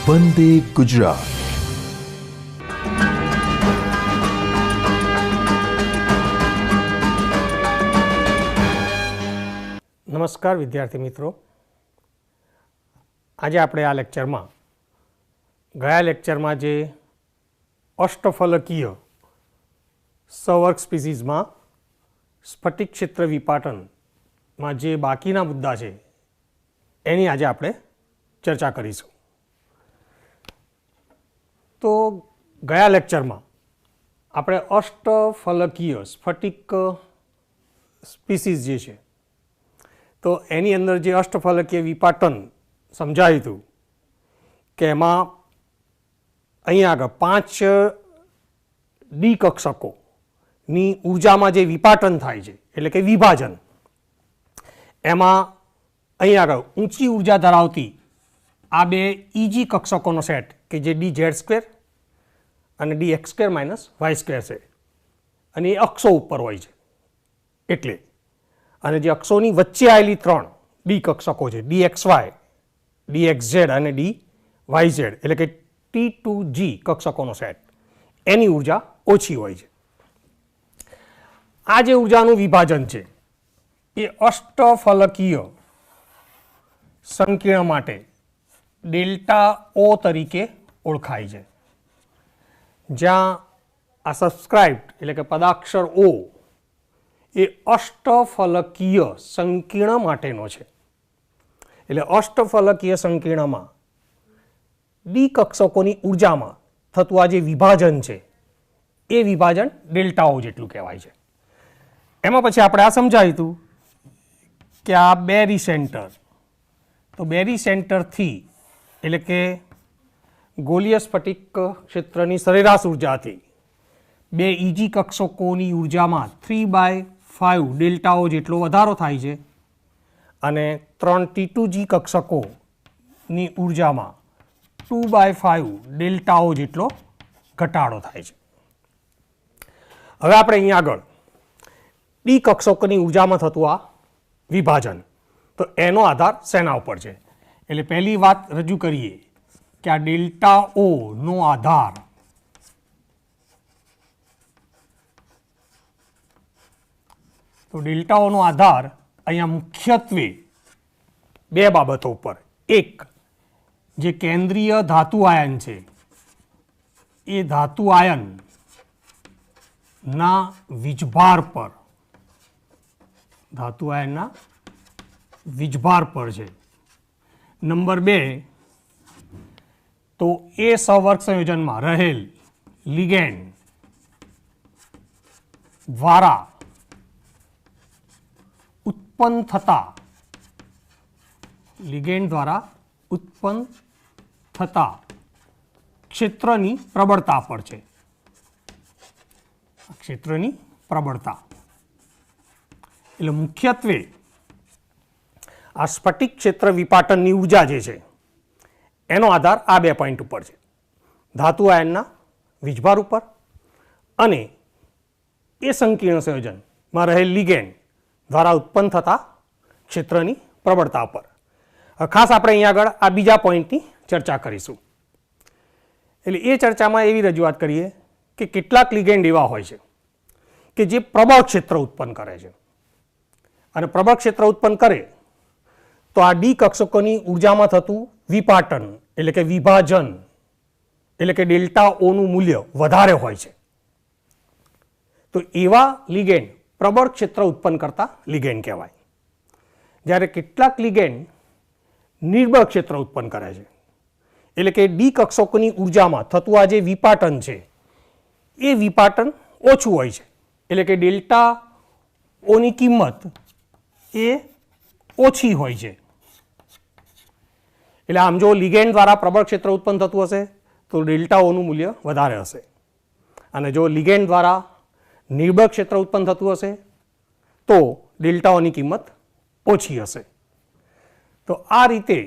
વંદે ગુજરાત. નમસ્કાર વિદ્યાર્થી મિત્રો, આજે આપણે આ લેક્ચરમાં ગયા લેક્ચરમાં જે અષ્ટફલકીય સવર્ગ સ્પીસીઝમાં સ્ફટિક ક્ષેત્ર વિપાટનમાં જે બાકીના મુદ્દા છે એની આજે આપણે ચર્ચા કરીશું. તો ગયા લેક્ચરમાં આપણે અષ્ટફલકીય સ્ફટિક સ્પીસીઝ જે છે તો એની અંદર જે અષ્ટફલકીય વિપાટન સમજાયું હતું કે એમાં અહીંયા આગળ 5 ડી કક્ષકોની ઉર્જામાં જે વિપાટન થાય છે એટલે કે વિભાજન, એમાં અહીંયા આગળ ઊંચી ઉર્જા ધરાવતી આ બે ઇજી કક્ષકોનો સેટ કે જે dz² અને dx² - y² છે અને એ અક્ષો ઉપર હોય છે એટલે, અને જે અક્ષોની વચ્ચે આવેલી 3 ડી કક્ષકો છે dxy, dxz અને dyz એટલે કે T2g કક્ષકોનો સેટ, એની ઉર્જા ઓછી હોય છે. આ જે ઉર્જાનું વિભાજન છે એ અષ્ટફલકીય સંકીર્ણ માટે ડેલ્ટા ઓ તરીકે ઓળખાય છે, જ્યાં આ સબસ્ક્રાઇબ્ડ એટલે કે પદાક્ષર ઓ એ અષ્ટફલકીય સંકીર્ણ માટેનો છે. એટલે અષ્ટફલકીય સંકીર્ણમાં ડી કક્ષકોની ઉર્જામાં થતું આ જે વિભાજન છે એ વિભાજન ડેલ્ટા ઓ જેટલું કહેવાય છે. એમાં પછી આપણે આ સમજાવ્યું હતું કે આ બેરી સેન્ટર, તો બેરી સેન્ટરથી એટલે કે ગોલીય સ્ફટિક ક્ષેત્રની સરેરાશ ઉર્જાથી બે ઇજી કક્ષકોની ઉર્જામાં 3/5 ડેલ્ટાઓ જેટલો વધારો થાય છે અને 3 T2g કક્ષકોની ઉર્જામાં 2/5 ડેલ્ટાઓ જેટલો ઘટાડો થાય છે. હવે આપણે અહીંયા આગળ ડી કક્ષકોની ઉર્જામાં થતું આ વિભાજન, તો એનો આધાર શેના ઉપર છે એટલે પહેલી વાત રજૂ કરીએ કે આ ડેલ્ટા ઓ નો આધાર તો ડેલ્ટાઓનો આધાર અહીંયા મુખ્યત્વે બે બાબતો ઉપર, એક જે કેન્દ્રીય ધાતુ આયન છે એ ધાતુ આયનના વીજભાર પર, ધાતુ આયનના વીજભાર પર છે. નંબર 2 તો એ સહવર્ગ સંયોજનમાં રહેલ લિગેન્ડ દ્વારા ઉત્પન્ન થતા ક્ષેત્રની પ્રબળતા પર છે. ક્ષેત્રની પ્રબળતા એટલે મુખ્યત્વે આ સ્ફટિક ક્ષેત્ર વિપાટનની ઉર્જા જે છે એનો આધાર આ બે પોઈન્ટ ઉપર છે, ધાતુ આયનના વીજભાર ઉપર અને એ સંકીર્ણ સંયોજનમાં રહેલ લિગેન્ડ દ્વારા ઉત્પન્ન થતા ક્ષેત્રની પ્રબળતા પર. ખાસ આપણે અહીંયા આગળ આ બીજા પોઈન્ટની ચર્ચા કરીશું. એટલે એ ચર્ચામાં એવી રજૂઆત કરીએ કે કેટલાક લિગેન્ડ એવા હોય છે કે જે પ્રબળ ક્ષેત્ર ઉત્પન્ન કરે છે, અને પ્રબળ ક્ષેત્ર ઉત્પન્ન કરે તો આ ડી કક્ષકોની ઉર્જામાં થતું વિપાટન એટલે કે વિભાજન એટલે કે ડેલ્ટા ઓનું મૂલ્ય વધારે હોય છે. તો એવા લિગેન્ડ પ્રબળ ક્ષેત્ર ઉત્પન્ન કરતા લિગેન્ડ કહેવાય, જ્યારે કેટલાક લિગેન્ડ નિર્બળ ક્ષેત્ર ઉત્પન્ન કરે છે એટલે કે ડી કક્ષકોની ઉર્જામાં થતું આ જે વિપાટન છે એ વિપાટન ઓછું હોય છે, એટલે કે ડેલ્ટા ઓની કિંમત એ ઓછી હોય છે. એટલે આમ જો લિગેન્ડ દ્વારા પ્રબળ ક્ષેત્ર ઉત્પન્ન થતું હશે તો ડેલ્ટા ઓનું મૂલ્ય વધારે હશે, અને જો લિગેન્ડ દ્વારા નિર્બળ ક્ષેત્ર ઉત્પન્ન થતું હશે તો ડેલ્ટાઓની કિંમત ઓછી હશે. તો આ રીતે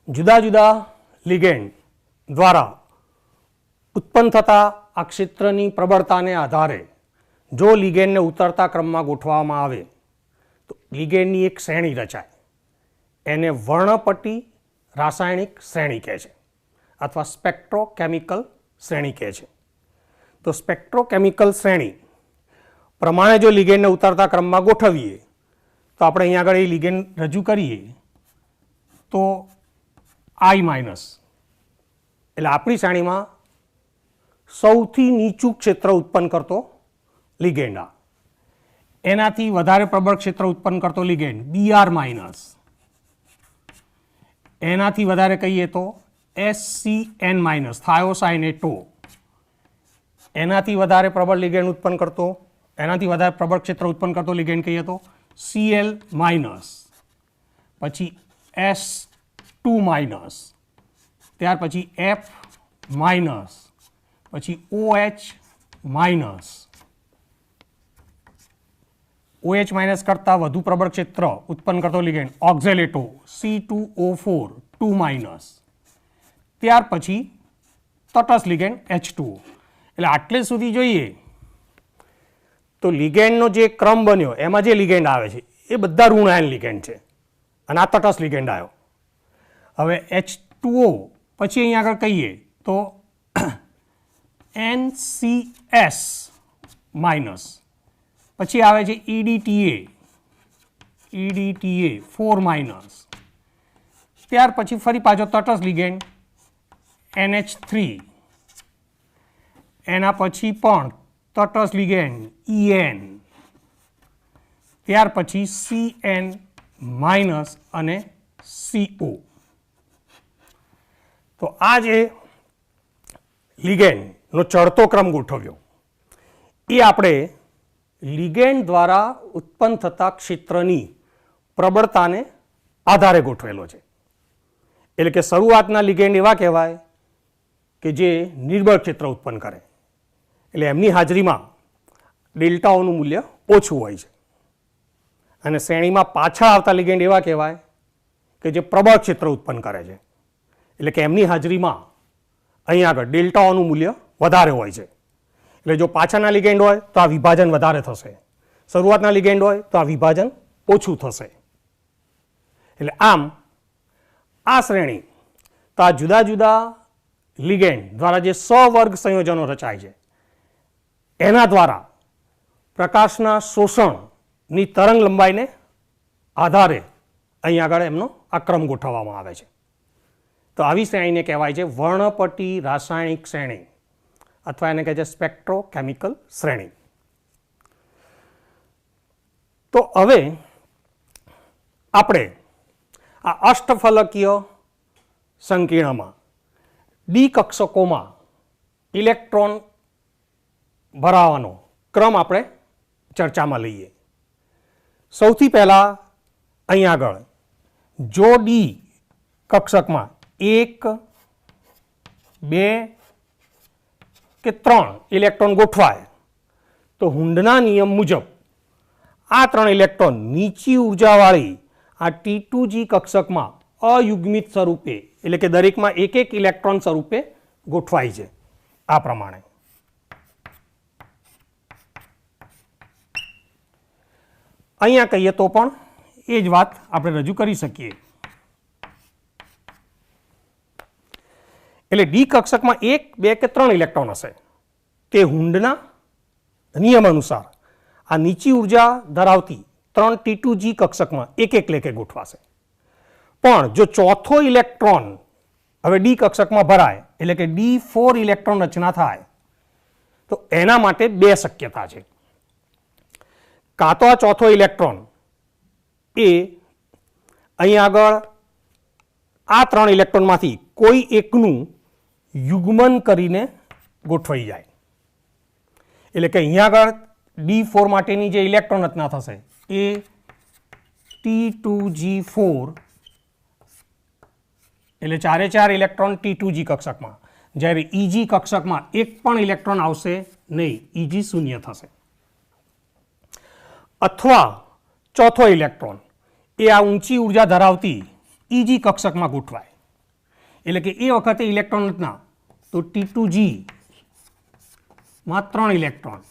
જુદા જુદા લિગેન્ડ દ્વારા ઉત્પન્ન થતા આ ક્ષેત્રની પ્રબળતાને આધારે જો લિગેન્ડને ઉતરતા ક્રમમાં ગોઠવવામાં આવે તો લિગેન્ડની એક શ્રેણી રચાય, એને વર્ણપટ્ટી રાસાયણિક શ્રેણી કહે છે અથવા સ્પેક્ટ્રોકેમિકલ શ્રેણી કહે છે. તો સ્પેક્ટ્રોકેમિકલ શ્રેણી પ્રમાણે જો લિગેન્ડને ઉતરતા ક્રમમાં ગોઠવીએ તો આપણે અહીંયા આગળ એ લિગેન્ડ રજૂ કરીએ તો I માઇનસ એટલે આપણી શ્રેણીમાં સૌથી નીચું ક્ષેત્ર ઉત્પન્ન કરતો લિગેન્ડ, આ એનાથી વધારે પ્રબળ ક્ષેત્ર ઉત્પન્ન કરતો લિગેન્ડ Br માઇનસ, એનાથી વધારે કહીએ તો SCN માઇનસ થાયોસાઇનેટો, એનાથી વધારે પ્રબળ લિગેન્ડ ઉત્પન્ન કરતો, એનાથી વધારે પ્રબળ ક્ષેત્ર ઉત્પન્ન કરતો લિગેન્ડ કહીએ તો Cl માઇનસ, પછી S2 માઇનસ, ત્યાર પછી F માઇનસ, પછી OH માઇનસ. OH માઇનસ કરતાં વધુ પ્રબળ ક્ષેત્ર ઉત્પન્ન કરતો લિગેન્ડ ઓક્ઝેલેટો C2O4 2 માઇનસ, ત્યાર પછી તટસ્થ લિગેન્ડ H2O. એટલે આટલે સુધી જોઈએ તો લિગેન્ડનો જે ક્રમ બન્યો એમાં જે લિગેન્ડ આવે છે એ બધા ઋણ આયન લિગેન્ડ છે અને આ તટસ્થ લિગેન્ડ આવ્યો. હવે H2O પછી અહીંયા આગળ કહીએ તો NCS માઇનસ, પછી આવે છે EDTA 4 માઇનસ, ત્યાર પછી ફરી પાછો તટસ્થ લિગેન્ડ NH3, એના પછી પણ તટસ્થ લિગેન્ડ EN, ત્યાર પછી CN માઇનસ અને CO. તો આ જે લિગેન્ડનો ચડતો ક્રમ ગોઠવ્યો એ આપણે લિગેન્ડ દ્વારા ઉત્પન્ન થતા ક્ષેત્રની પ્રબળતાને આધારે ગોઠવેલો છે. એટલે કે શરૂઆતના લિગેન્ડ એવા કહેવાય કે જે નિર્બળ ક્ષેત્ર ઉત્પન્ન કરે, એટલે એમની હાજરીમાં ડેલ્ટાઓનું મૂલ્ય ઓછું હોય છે. અને શ્રેણીમાં પાછળ આવતા લિગેન્ડ એવા કહેવાય કે જે પ્રબળ ક્ષેત્ર ઉત્પન્ન કરે છે, એટલે કે એમની હાજરીમાં અહીંયા આગળ ડેલ્ટાઓનું મૂલ્ય વધારે હોય છે. એટલે જો પાછળના લિગેન્ડ હોય તો આ વિભાજન વધારે થશે, શરૂઆતના લિગેન્ડ હોય તો આ વિભાજન ઓછું થશે. એટલે આમ આ શ્રેણી તો આ જુદા જુદા લિગેન્ડ દ્વારા જે સવર્ગ સંયોજનો રચાય છે એના દ્વારા પ્રકાશના શોષણની તરંગ લંબાઈને આધારે અહીં આગળ એમનો આ ક્રમ ગોઠવવામાં આવે છે. તો આવી શ્રેણીને કહેવાય છે વર્ણપટી રાસાયણિક શ્રેણી અથવા એને કહે છે સ્પેક્ટ્રોકેમિકલ શ્રેણી. તો હવે આપણે આ અષ્ટફલકીય સંકીર્ણમાં ડી કક્ષકોમાં ઇલેક્ટ્રોન ભરાવાનો ક્રમ આપણે ચર્ચામાં લઈએ. સૌથી પહેલાં અહીં આગળ જો ડી કક્ષકમાં 1, 2 કે 3 ઇલેક્ટ્રોન ગોઠવાય તો હુન્ડના નિયમ મુજબ આ 3 ઇલેક્ટ્રોન નીચી ઉર્જાવાળી આ T2G કક્ષકમાં અયુગ્મિત સ્વરૂપે એટલે કે દરેકમાં એક એક ઇલેક્ટ્રોન સ્વરૂપે ગોઠવાય છે. આ પ્રમાણે અહીંયા કહીએ તો પણ એ જ વાત આપણે રજૂ કરી શકીએ. એટલે ડી કક્ષકમાં 1, 2 કે 3 ઇલેક્ટ્રોન હશે તે હુન્ડના નિયમ અનુસાર આ નીચી ઉર્જા ધરાવતી 3 T2G કક્ષકમાં એક એક લેખે ગોઠવાશે. પણ જો ચોથો ઇલેક્ટ્રોન હવે ડી કક્ષકમાં ભરાય એટલે કે D4 ઇલેક્ટ્રોન રચના થાય તો એના માટે 2 શક્યતા છે. કાં તો આ ચોથો ઇલેક્ટ્રોન એ અહીં આગળ આ 3 ઇલેક્ટ્રોનમાંથી કોઈ એકનું યુગ્મન કરીને ગોઠવાઈ જાય, એટલે કે અહીંયા આગળ D4 માટેની જે ઇલેક્ટ્રોન રચના થશે એ T2G4 એટલે 4 ઇલેક્ટ્રોન T2G કક્ષકમાં, જ્યારે EG કક્ષકમાં એક પણ ઇલેક્ટ્રોન આવશે નહીં, EG શૂન્ય થશે. અથવા ચોથો ઇલેક્ટ્રોન એ આ ઊંચી ઉર્જા ધરાવતી EG કક્ષકમાં ગોઠવાય, એટલે કે એ વખતે ઇલેક્ટ્રોન રચના તો T2G માં 3 ઇલેક્ટ્રોન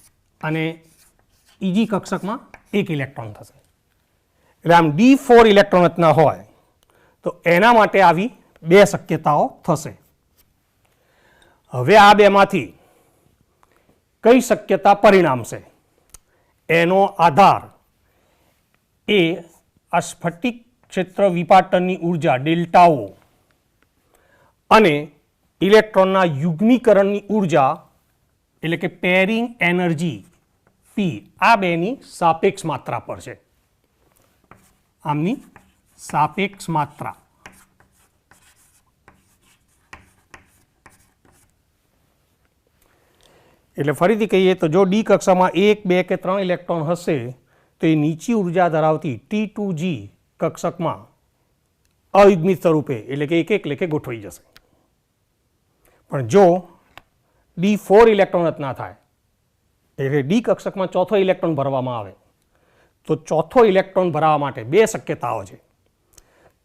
અને EG કક્ષકમાં 1 ઇલેક્ટ્રોન થશે. એટલે આમ D4 ઇલેક્ટ્રોન રચના હોય તો એના માટે આવી બે શક્યતાઓ થશે. હવે આ બેમાંથી કઈ શક્યતા પરિણામશે એનો આધાર એ આ સ્ફટિક ક્ષેત્ર વિપાટનની ઉર્જા ડેલ્ટાઓ અને ઇલેક્ટ્રોનના યુગ્મીકરણની ઉર્જા એટલે કે પેરિંગ એનર્જી પી આ બેની સાપેક્ષ માત્રા પર છે. આમની સાપેક્ષ માત્રા એટલે ફરીથી કહીએ તો જો ડી કક્ષામાં 1, 2 કે 3 ઇલેક્ટ્રોન હશે તો એ નીચી ઉર્જા ધરાવતી T2G કક્ષકમાં અયુગ્મિત સ્વરૂપે એટલે કે એક લેખે ગોઠવાઈ જશે. પણ જો D4 ઇલેક્ટ્રોન રચના થાય એટલે ડી કક્ષકમાં ચોથો ઇલેક્ટ્રોન ભરવામાં આવે તો ચોથો ઇલેક્ટ્રોન ભરાવા માટે બે શક્યતાઓ છે.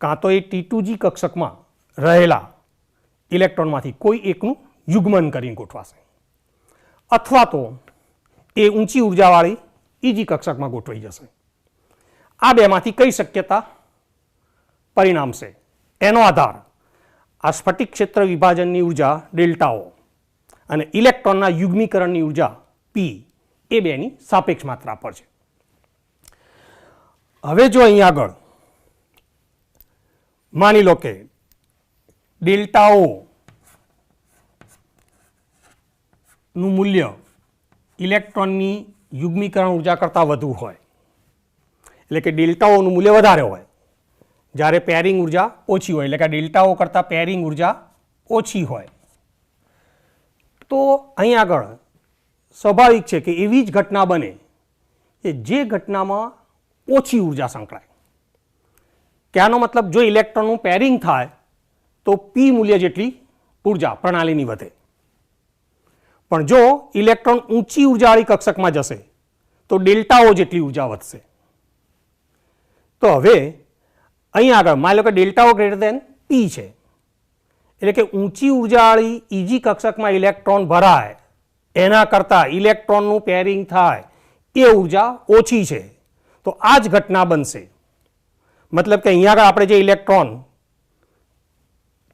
કાં તો એ T2G કક્ષકમાં રહેલા ઇલેક્ટ્રોનમાંથી કોઈ એકનું યુગ્મન કરીને ગોઠવાશે અથવા તો એ ઊંચી ઉર્જાવાળી EG કક્ષકમાં ગોઠવાઈ જશે. આ બેમાંથી કઈ શક્યતા પરિણામશે એનો આધાર આ સ્ફટિક ક્ષેત્ર વિભાજનની ઉર્જા ડેલ્ટાઓ અને ઇલેક્ટ્રોનના યુગ્મીકરણની ઉર્જા પી એ બેની સાપેક્ષ માત્રા પર છે. હવે જો અહીં આગળ માની લો કે ડેલ્ટાઓ નું મૂલ્ય ઇલેક્ટ્રોનની યુગ્મીકરણ ઉર્જા કરતાં વધુ હોય એટલે કે ડેલ્ટાઓનું મૂલ્ય વધારે હોય જ્યારે પેરિંગ ઉર્જા ઓછી હોય એટલે કે ડેલ્ટાઓ કરતાં પેરિંગ ઉર્જા ઓછી હોય તો અહીં આગળ સ્વાભાવિક છે કે એવી જ ઘટના બને કે જે ઘટનામાં ઓછી ઉર્જા સંકળાય. કે આનો મતલબ જો ઇલેક્ટ્રોનનું પેરિંગ થાય તો પી મૂલ્ય જેટલી ઉર્જા પ્રણાલીની વધે. પણ જો ઇલેક્ટ્રોન ઊંચી ઉર્જાવાળી કક્ષકમાં જશે તો ડેલ્ટાઓ જેટલી ઉર્જા વધશે. તો હવે અહીં આગળ માની લો કે ડેલ્ટાઓ ગ્રેટર દેન પી છે એટલે કે ઊંચી ઉર્જાવાળી EG કક્ષકમાં ઇલેક્ટ્રોન ભરાય એના કરતાં ઇલેક્ટ્રોનનું પેરિંગ થાય એ ઉર્જા ઓછી છે તો આ જ ઘટના બનશે. મતલબ કે અહીંયા આગળ આપણે જે ઇલેક્ટ્રોન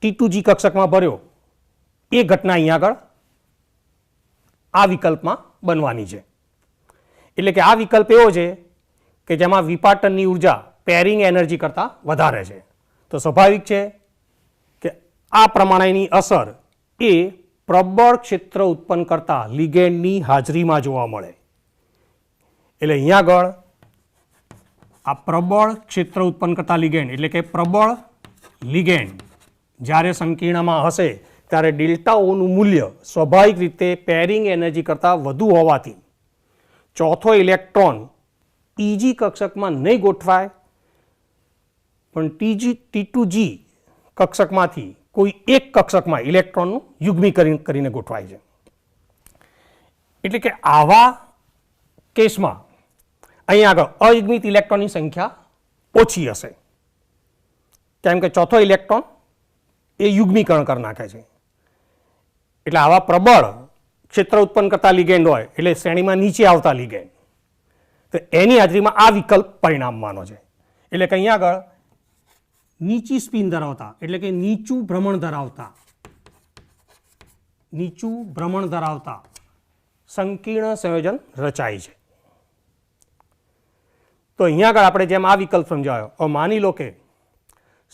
T2G કક્ષકમાં ભર્યો એ ઘટના અહીંયા આગળ આ વિકલ્પમાં બનવાની છે. એટલે કે આ વિકલ્પ એવો છે કે જેમાં વિપાટનની ઉર્જા પેરિંગ એનર્જી કરતાં વધારે છે. તો સ્વાભાવિક છે કે આ પ્રમાણેની અસર એ પ્રબળ ક્ષેત્ર ઉત્પન્ન કરતા લિગેન્ડની હાજરીમાં જોવા મળે. એટલે અહીંયા આગળ આ પ્રબળ ક્ષેત્ર ઉત્પન્ન કરતા લિગેન્ડ એટલે કે પ્રબળ લિગેન્ડ જ્યારે સંકીર્ણમાં હશે ત્યારે ડેલ્ટાઓનું મૂલ્ય સ્વાભાવિક રીતે પેરિંગ એનર્જી કરતાં વધુ હોવાથી ચોથો ઇલેક્ટ્રોન EG કક્ષકમાં નહીં ગોઠવાય પણ T2G કક્ષકમાંથી કોઈ એક કક્ષકમાં ઇલેક્ટ્રોનનું યુગ્મીકરણ કરીને ગોઠવાય છે. એટલે કે આવા કેસમાં અહીં આગળ અયુગ્મિત ઇલેક્ટ્રોનની સંખ્યા ઓછી હશે કેમ કે ચોથો ઇલેક્ટ્રોન એ યુગ્મીકરણ કરી નાખે છે. એટલે આવા પ્રબળ ક્ષેત્ર ઉત્પન્ન કરતા લિગેન્ડ હોય એટલે શ્રેણીમાં નીચે આવતા લિગેન્ડ તો એની હાજરીમાં આ વિકલ્પ પરિણામવાનો છે. એટલે કે અહીંયા આગળ નીચી સ્પિન ધરાવતા એટલે કે નીચું ભ્રમણ ધરાવતા સંકીર્ણ સંયોજન રચાય છે. તો અહીંયા આગળ આપણે જેમ આ વિકલ્પ સમજાયો હવે માની લો કે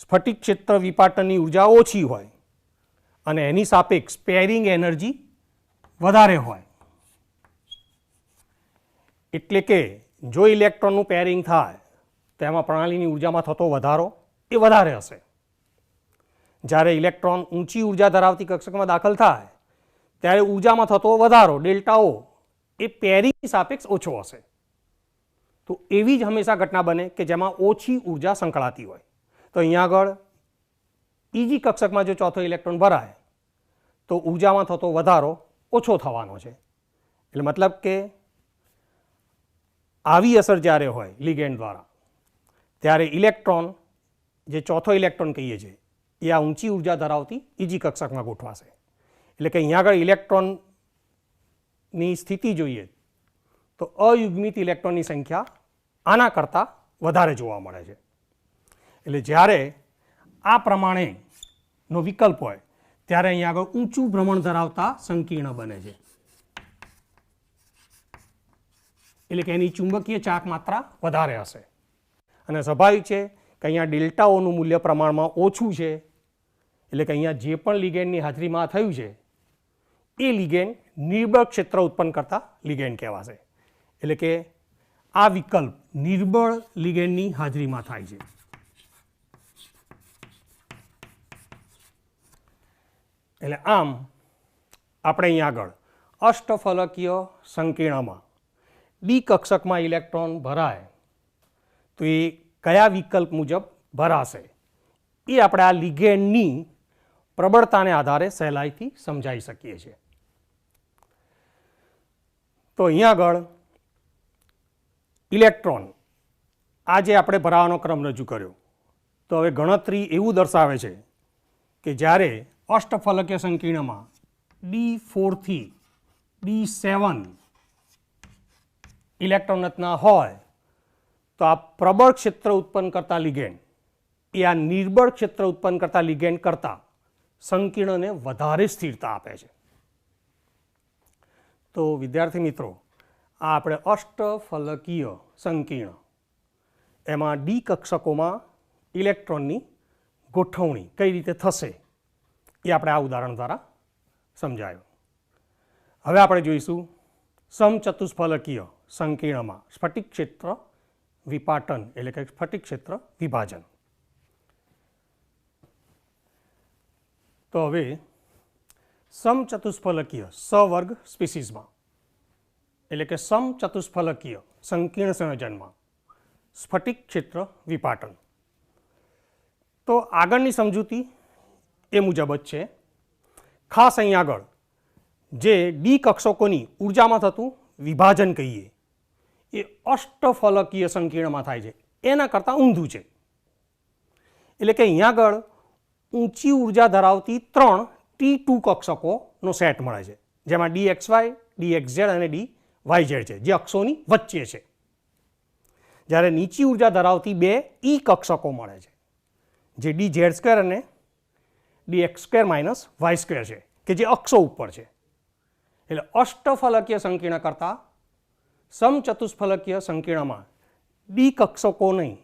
સ્ફટિક ક્ષેત્ર વિપાટનની ઉર્જા ઓછી હોય અને એની સાપેક્ષ પેરિંગ એનર્જી વધારે હોય એટલે કે જો ઇલેક્ટ્રોનનું પેરિંગ થાય તેમાં પ્રણાલીની ઉર્જામાં થતો વધારો એ વધારે હશે. જ્યારે ઇલેક્ટ્રોન ઊંચી ઉર્જા ધરાવતી કક્ષકમાં દાખલ થાય ત્યારે ઉર્જામાં થતો વધારો ડેલ્ટાઓ એ પેરિંગની સાપેક્ષ ઓછો હશે. તો એવી જ હંમેશા ઘટના બને કે જેમાં ઓછી ઉર્જા સંકળાતી હોય. તો અહીંયા આગળ EG કક્ષકમાં જો ચોથો ઇલેક્ટ્રોન ભરાય તો ઉર્જામાં થતો વધારો ઓછો થવાનો છે. એટલે મતલબ કે આવી અસર જ્યારે હોય લિગેન્ડ દ્વારા ત્યારે ઇલેક્ટ્રોન જે ચોથો ઇલેક્ટ્રોન કહીએ છીએ એ આ ઊંચી ઉર્જા ધરાવતી EG કક્ષકમાં ગોઠવાશે. એટલે કે અહીંયા આગળ ઇલેક્ટ્રોનની સ્થિતિ જોઈએ તો અયુગ્મિત ઇલેક્ટ્રોનની સંખ્યા આના કરતાં વધારે જોવા મળે છે. એટલે જ્યારે આ પ્રમાણે નો વિકલ્પ હોય ત્યારે અહીંયા આગળ ઊંચું ભ્રમણ ધરાવતા સંકીર્ણ બને છે, એટલે કે એની ચુંબકીય ચાક માત્રા વધારે હશે અને સ્વાભાવિક છે કે અહીંયા ડેલ્ટાઓનું મૂલ્ય પ્રમાણમાં ઓછું છે, એટલે કે અહીંયા જે પણ લિગેન્ડની હાજરીમાં થયું છે એ લિગેન્ડ નિર્બળ ક્ષેત્ર ઉત્પન્ન કરતા લિગેન્ડ કહેવાશે, એટલે કે આ વિકલ્પ નિર્બળ લિગેન્ડની હાજરીમાં થાય છે. એટલે આમ આપણે અહીંયા આગળ અષ્ટફલકીય સંકીર્ણમાં ડી કક્ષકમાં ઇલેક્ટ્રોન ભરાય તો એ કયા વિકલ્પ મુજબ ભરાશે એ આપણે આ લિગેન્ડની પ્રબળતાને આધારે સહેલાઈથી સમજાવી શકીએ છીએ. તો અહીંયા આગળ ઇલેક્ટ્રોન આ જે આપણે ભરાવાનો ક્રમ રજૂ કર્યો તો હવે ગણતરી એવું દર્શાવે છે કે જ્યારે અષ્ટફલકીય સંકીર્ણમાં D4 થી D7 ઇલેક્ટ્રોન રચના હોય તો આ પ્રબળ ક્ષેત્ર ઉત્પન્ન કરતા લિગેન્ડ એ આ નિર્બળ ક્ષેત્ર ઉત્પન્ન કરતા લિગેન્ડ કરતાં સંકીર્ણને વધારે સ્થિરતા આપે છે. તો વિદ્યાર્થી મિત્રો, આ આપણે અષ્ટફલકીય સંકીર્ણ એમાં ડી કક્ષકોમાં ઇલેક્ટ્રોનની ગોઠવણી કઈ રીતે થશે એ આપણે આ ઉદાહરણ દ્વારા સમજાયું. હવે આપણે જોઈશું સમચતુષ્ફલકીય સંકીર્ણમાં સ્ફટિક ક્ષેત્ર વિપાટન, એટલે કે સ્ફટિક ક્ષેત્ર વિભાજન. તો હવે સમચતુષ્ફલકીય સવર્ગ સ્પીસીસમાં, એટલે કે સમચતુષ્ફલકીય સંકીર્ણ સંયોજનમાં સ્ફટિક ક્ષેત્ર વિપાટન. તો આગળની સમજૂતી એ મુજબ જ છે. ખાસ અહીં આગળ જે ડી કક્ષકોની ઉર્જામાં થતું વિભાજન કહીએ એ અષ્ટફલકીય સંકીર્ણમાં થાય છે, એના કરતાં ઊંધું છે. એટલે કે અહીંયા આગળ ઊંચી ઉર્જા ધરાવતી 3 T2 કક્ષકોનો સેટ મળે છે, જેમાં DXY, DXZ અને DYZ છે, જે અક્ષોની વચ્ચે છે. જ્યારે નીચી ઉર્જા ધરાવતી 2 E કક્ષકો મળે છે, જે DZ² અને DX² - Y² છે, કે જે અક્ષો ઉપર છે. એટલે અષ્ટફલકીય સંકીર્ણ કરતાં સમચતુષ્ફલકીય સંકીર્ણમાં ડી કક્ષકોની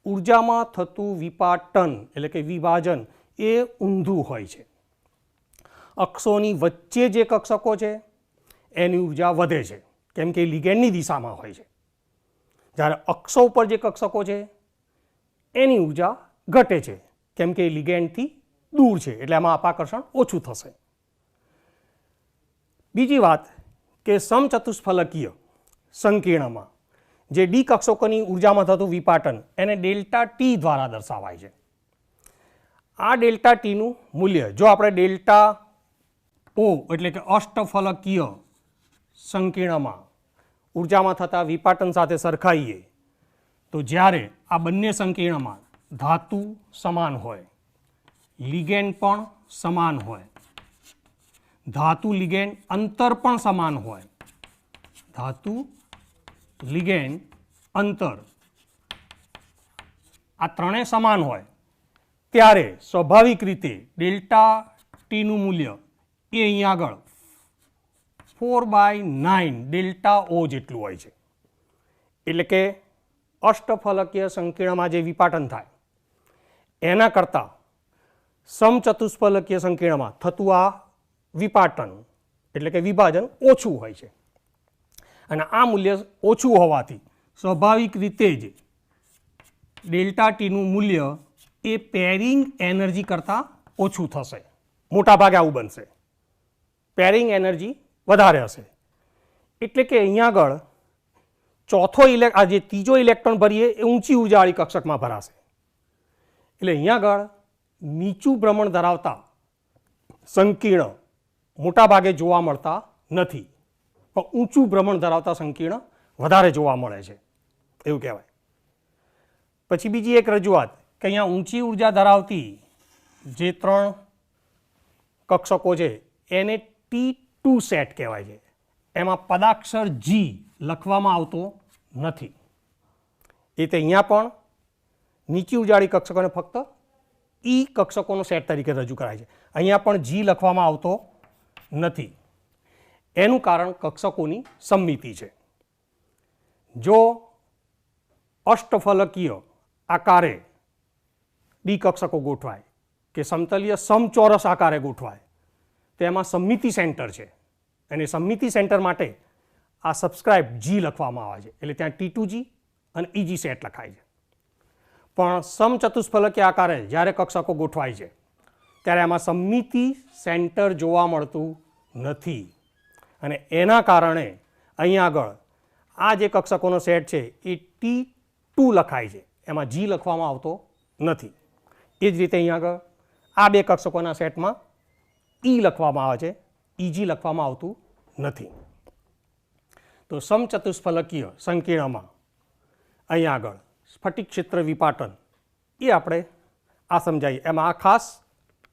ઉર્જામાં થતું વિપાટન, એટલે કે વિભાજન એ ઊંધું હોય છે. અક્ષોની વચ્ચે જે કક્ષકો છે એની ઉર્જા વધે છે, કેમ કે લિગેન્ડની દિશામાં હોય છે. જ્યારે અક્ષો ઉપર જે કક્ષકો છે એની ઉર્જા ઘટે છે, કેમ કે લિગેન્ડથી દૂર છે, એટલે આમાં અપાકર્ષણ ઓછું થશે. બીજી વાત કે સમચતુષ્ફલકીય સંકીર્ણમાં જે ડી કક્ષકોની ઉર્જામાં થતું વિપાટન એને ડેલ્ટા ટી દ્વારા દર્શાવાય છે. આ ડેલ્ટા ટીનું મૂલ્ય જો આપણે ડેલ્ટા ઓ, એટલે કે અષ્ટફલકીય સંકીર્ણમાં ઉર્જામાં થતા વિપાટન સાથે સરખાઈએ તો જ્યારે આ બંને સંકીર્ણમાં ધાતુ સમાન હોય, લિગેન્ડ પણ સમાન હોય, ધાતુ લિગેન્ડ અંતર પણ સમાન હોય, ધાતુ લિગેન્ડ અંતર આ ત્રણેય સમાન હોય ત્યારે સ્વાભાવિક રીતે ડેલ્ટા ટીનું મૂલ્ય એ અહીંયા આગળ 4/9 ડેલ્ટા ઓ જેટલું હોય છે. એટલે કે અષ્ટફલકીય સંકીર્ણમાં જે વિપાટન થાય એના કરતાં સમચતુષ્ફલકીય સંકીર્ણમાં થતું આ વિપાટન, એટલે કે વિભાજન ઓછું હોય છે. અને આ મૂલ્ય ઓછું હોવાથી સ્વાભાવિક રીતે જ ડેલ્ટા ટીનું મૂલ્ય એ પેરિંગ એનર્જી કરતાં ઓછું થશે. મોટા ભાગે આવું બનશે, પેરિંગ એનર્જી વધારે હશે. એટલે કે અહીંયા આગળ આ જે ત્રીજો ઇલેક્ટ્રોન ભરીએ એ ઊંચી ઉર્જાવાળી કક્ષકમાં ભરાશે. એટલે અહીંયા આગળ નીચું ભ્રમણ ધરાવતા સંકીર્ણ મોટા ભાગે જોવા મળતા નથી, પણ ઊંચું ભ્રમણ ધરાવતા સંકીર્ણ વધારે જોવા મળે છે એવું કહેવાય. પછી બીજી એક રજૂઆત કે અહીંયા ઊંચી ઉર્જા ધરાવતી જે 3 કક્ષકો છે એને T2 સેટ કહેવાય છે. એમાં પદાક્ષર G લખવામાં આવતો નથી. એ તે અહીંયા પણ નીચી ઉર્જાવાળી કક્ષકોને ફક્ત ઈ કક્ષકોનો સેટ તરીકે રજૂ કરાય છે. અહીંયા પણ જી લખવામાં આવતો નથી. એનું કારણ કક્ષકોની સમમિતિ છે. જો અષ્ટફલકીય આકારે ડી કક્ષકો ગોઠવાય કે સમતલીય સમચોરસ આકારે ગોઠવાય તો એમાં સમમિતિ સેન્ટર છે અને સમમિતિ સેન્ટર માટે આ સબસ્ક્રાઇબ જી લખવામાં આવે છે. એટલે ત્યાં T2G અને EG સેટ લખાય છે. પણ સમચતુષ્ફલકીય આકારે જ્યારે કક્ષકો ગોઠવાય છે ત્યારે આમાં સમમિતિ સેન્ટર જોવા મળતું નથી અને એના કારણે અહીંયા આગળ આ જે કક્ષકોનો સેટ છે એ T2 લખાય છે, એમાં જી લખવામાં આવતો નથી. એ જ રીતે અહીંયા આગળ આ બે કક્ષકોના સેટમાં ઈ લખવામાં આવે છે, EG લખવામાં આવતું નથી. તો સમચતુષ્ફલકીય સંકીર્ણમાં અહીંયા આગળ સ્ફટિક ક્ષેત્ર વિપાટન એ આપણે આ સમજાય, એમાં આ ખાસ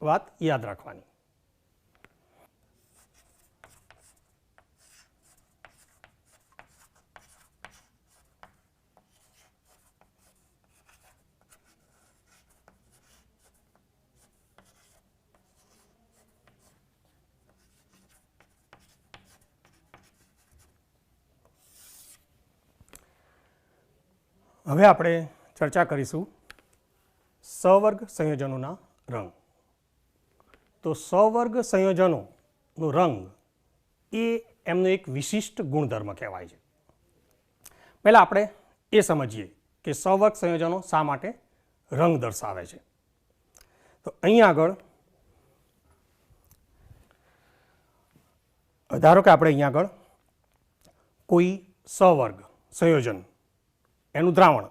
વાત યાદ રાખવાની. હવે આપણે ચર્ચા કરીશું સવર્ગ સંયોજનોના રંગ. તો સવર્ગ સંયોજનોનો રંગ એ એમનો એક વિશિષ્ટ ગુણધર્મ કહેવાય છે. પહેલાં આપણે એ સમજીએ કે સવર્ગ સંયોજનો શા માટે રંગ દર્શાવે છે. તો અહીં આગળ ધારો કે આપણે અહીં આગળ કોઈ સવર્ગ સંયોજન એનું દ્રાવણ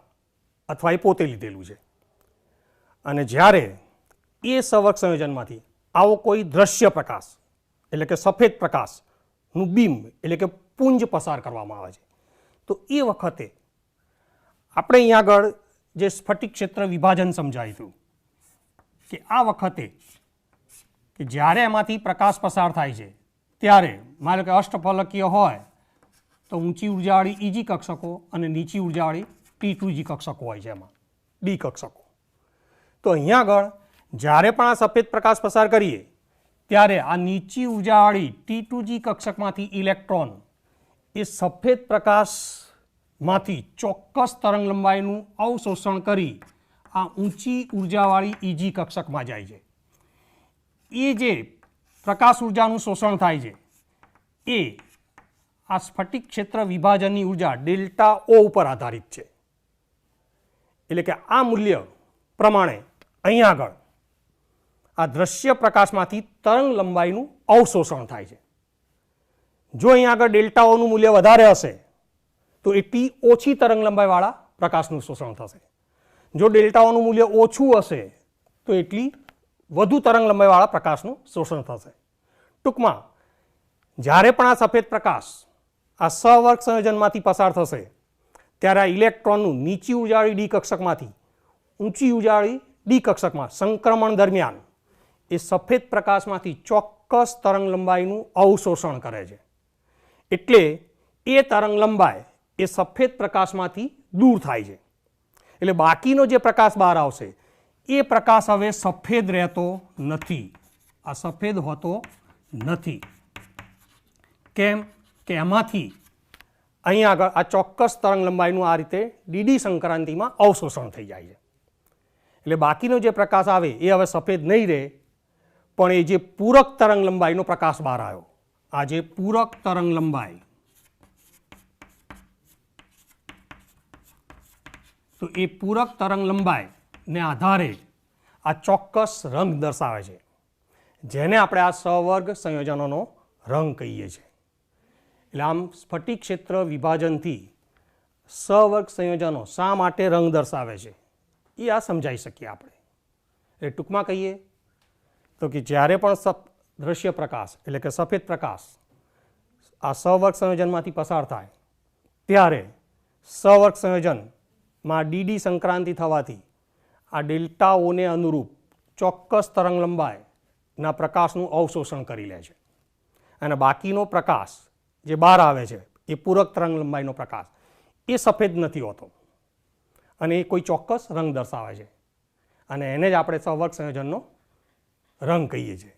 અથવા એ પોતે લીધેલું છે અને જ્યારે એ સવર્ગ સંયોજનમાંથી આવો કોઈ દ્રશ્ય પ્રકાશ એટલે કે સફેદ પ્રકાશનું બીમ એટલે કે પુંજ પસાર કરવામાં આવે છે તો એ વખતે આપણે અહીં આગળ જે સ્ફટિક ક્ષેત્ર વિભાજન સમજાયું હતું કે આ વખતે કે જ્યારે એમાંથી પ્રકાશ પસાર થાય છે ત્યારે માનો કે અષ્ટફલકીય હોય તો ઊંચી ઉર્જાવાળી EG કક્ષકો અને નીચી ઉર્જાવાળી T2G કક્ષકો હોય છે, એમાં ડી કક્ષકો. તો અહીંયા આગળ જ્યારે પણ આ સફેદ પ્રકાશ પસાર કરીએ ત્યારે આ નીચી ઉર્જાવાળી T2G કક્ષકમાંથી ઇલેક્ટ્રોન એ સફેદ પ્રકાશમાંથી ચોક્કસ તરંગ લંબાઈનું અવશોષણ કરી આ ઊંચી ઉર્જાવાળી EG કક્ષકમાં જાય છે. એ જે પ્રકાશ ઉર્જાનું શોષણ થાય છે એ આ સ્ફટિક ક્ષેત્ર વિભાજનની ઉર્જા ડેલ્ટા O ઉપર આધારિત છે. એટલે કે આ મૂલ્ય પ્રમાણે અહીં આગળ આ દ્રશ્ય પ્રકાશમાંથી તરંગ લંબાઈનું અવશોષણ થાય છે. જો અહીં આગળ ડેલ્ટા ઓનું મૂલ્ય વધારે હશે તો એટલી ઓછી તરંગ લંબાઈવાળા પ્રકાશનું શોષણ થશે. જો ડેલ્ટા ઓનું મૂલ્ય ઓછું હશે તો એટલી વધુ તરંગ લંબાઈવાળા પ્રકાશનું શોષણ થશે. ટૂંકમાં જ્યારે પણ આ સફેદ પ્રકાશ આ સવર્ગ સંયોજનમાંથી પસાર થશે ત્યારે આ ઇલેક્ટ્રોનનું નીચી ઉર્જાવાળી ડી કક્ષકમાંથી ઊંચી ઉર્જાવાળી ડી કક્ષકમાં સંક્રમણ દરમિયાન એ સફેદ પ્રકાશમાંથી ચોક્કસ તરંગ લંબાઈનું અવશોષણ કરે છે. એટલે એ તરંગ લંબાઈ એ સફેદ પ્રકાશમાંથી દૂર થાય છે. એટલે બાકીનો જે પ્રકાશ બહાર આવશે એ પ્રકાશ હવે સફેદ રહેતો નથી, આ સફેદ હોતો નથી. કેમ કે એમાંથી અહીં આગળ આ ચોક્કસ તરંગ લંબાઈનું આ રીતે ડીડી સંક્રાંતિમાં અવશોષણ થઈ જાય છે. એટલે બાકીનો જે પ્રકાશ આવે એ હવે સફેદ નહીં રહે, પણ એ જે પૂરક તરંગ લંબાઈનો પ્રકાશ બહાર આવ્યો, આ જે પૂરક તરંગ લંબાઈ, તો એ પૂરક તરંગ લંબાઈને આધારે આ ચોક્કસ રંગ દર્શાવે છે, જેને આપણે આ સવર્ગ સંયોજનોનો રંગ કહીએ છીએ. એટલે આમ સ્ફટિક ક્ષેત્ર વિભાજનથી સવર્ગ સંયોજનો શા માટે રંગ દર્શાવે છે એ આ સમજાવી શકીએ આપણે. એટલે ટૂંકમાં કહીએ તો કે જ્યારે પણ દ્રશ્ય પ્રકાશ એટલે કે સફેદ પ્રકાશ આ સવર્ગ સંયોજનમાંથી પસાર થાય ત્યારે સવર્ગ સંયોજનમાં ડીડી સંક્રાંતિ થવાથી આ ડેલ્ટા ઓને અનુરૂપ ચોક્કસ તરંગ લંબાઈના પ્રકાશનું અવશોષણ કરી લે છે અને બાકીનો પ્રકાશ જે બહાર આવે છે એ પૂરક તરંગ લંબાઈનો પ્રકાશ એ સફેદ નથી હોતો અને એ કોઈ ચોક્કસ રંગ દર્શાવે છે. અને એને જ આપણે સહવર્ગ સંયોજનનો રંગ કહીએ છીએ.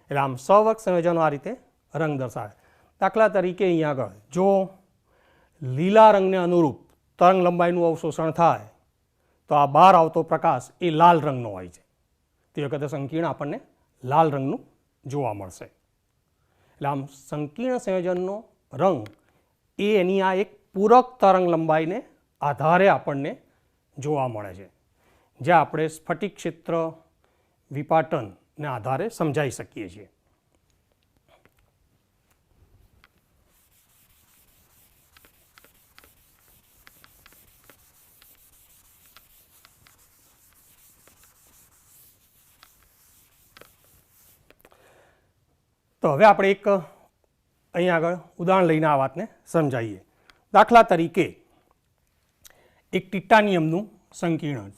એટલે આમ સહવર્ગ સંયોજનો આ રીતે રંગ દર્શાવે. દાખલા તરીકે અહીંયા આગળ જો લીલા રંગને અનુરૂપ તરંગ લંબાઈનું અવશોષણ થાય તો આ બહાર આવતો પ્રકાશ એ લાલ રંગનો હોય છે. તે વખતે સંકીર્ણ આપણને લાલ રંગનું જોવા મળશે. એટલે આમ સંકીર્ણ સંયોજનનો રંગ એ એની આ એક પૂરક તરંગ લંબાઈને આધારે આપણને જોવા મળે છે, જે આપણે સ્ફટિક ક્ષેત્ર વિપાટનને આધારે સમજાવી શકીએ છીએ. તો હવે આપણે એક અહીંયા આગળ ઉદાહરણ લઈને આ વાતને સમજાવીએ. દાખલા તરીકે એક ટિટાનિયમનું સંકીર્ણ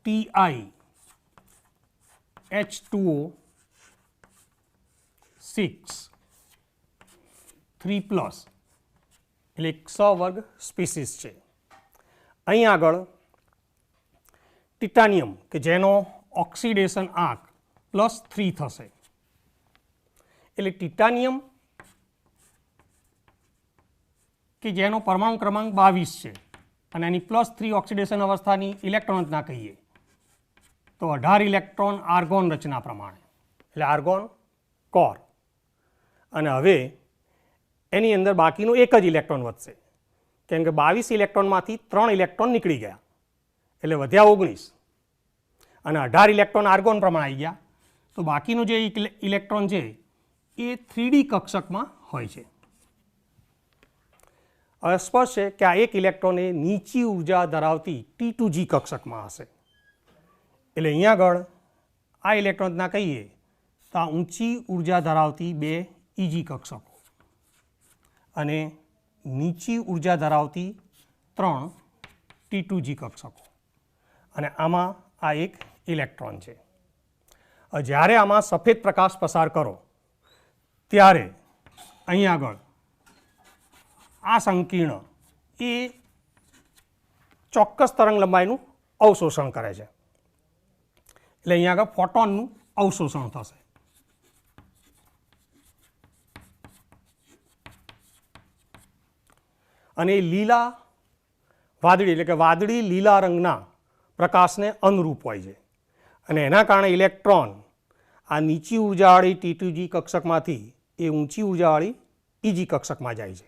TiH2O6 3+ એટલે એક સહવર્ગ સ્પીસીસ છે. અહીં આગળ ટિટાનિયમ કે જેનો ઓક્સિડેશન આંક +3 થશે. એટલે ટિટાનિયમ કે જેનો પરમાણુ ક્રમાંક 22 છે અને એની +3 ઓક્સિડેશન અવસ્થાની ઇલેક્ટ્રોન રચના કહીએ તો 18 ઇલેક્ટ્રોન આર્ગોન રચના પ્રમાણે, એટલે આર્ગોન કોર. અને હવે એની અંદર બાકીનું એક જ ઇલેક્ટ્રોન વધશે, કેમ કે 22 ઇલેક્ટ્રોનમાંથી 3 ઇલેક્ટ્રોન નીકળી ગયા એટલે વધ્યા 19 અને 18 ઇલેક્ટ્રોન આર્ગોન પ્રમાણે આવી ગયા. તો બાકીનું જે ઇલેક્ટ્રોન છે એ 3D કક્ષકમાં હોય છે. હવે સ્પષ્ટ છે કે આ એક ઇલેક્ટ્રોન એ નીચી ઉર્જા ધરાવતી T2G કક્ષકમાં હશે. એટલે અહીંયા આગળ આ ઇલેક્ટ્રોનના કહીએ તો આ ઊંચી ઉર્જા ધરાવતી 2 EG કક્ષકો અને નીચી ઉર્જા ધરાવતી 3 T2G કક્ષકો અને આમાં આ એક ઇલેક્ટ્રોન છે. જ્યારે આમાં સફેદ પ્રકાશ પસાર કરો ત્યારે અહીં આગળ આ સંકીર્ણ એ ચોક્કસ તરંગ લંબાઈનું અવશોષણ કરે છે. એટલે અહીંયા આગળ ફોટોનનું અવશોષણ થશે. અને લીલા વાદળી એટલે કે વાદળી લીલા રંગના પ્રકાશને અનુરૂપ હોય છે અને એના કારણે ઇલેક્ટ્રોન આ નીચી ઉર્જાવાળી T2G કક્ષકમાંથી એ ઊંચી ઉર્જાવાળી EG કક્ષકમાં જાય છે.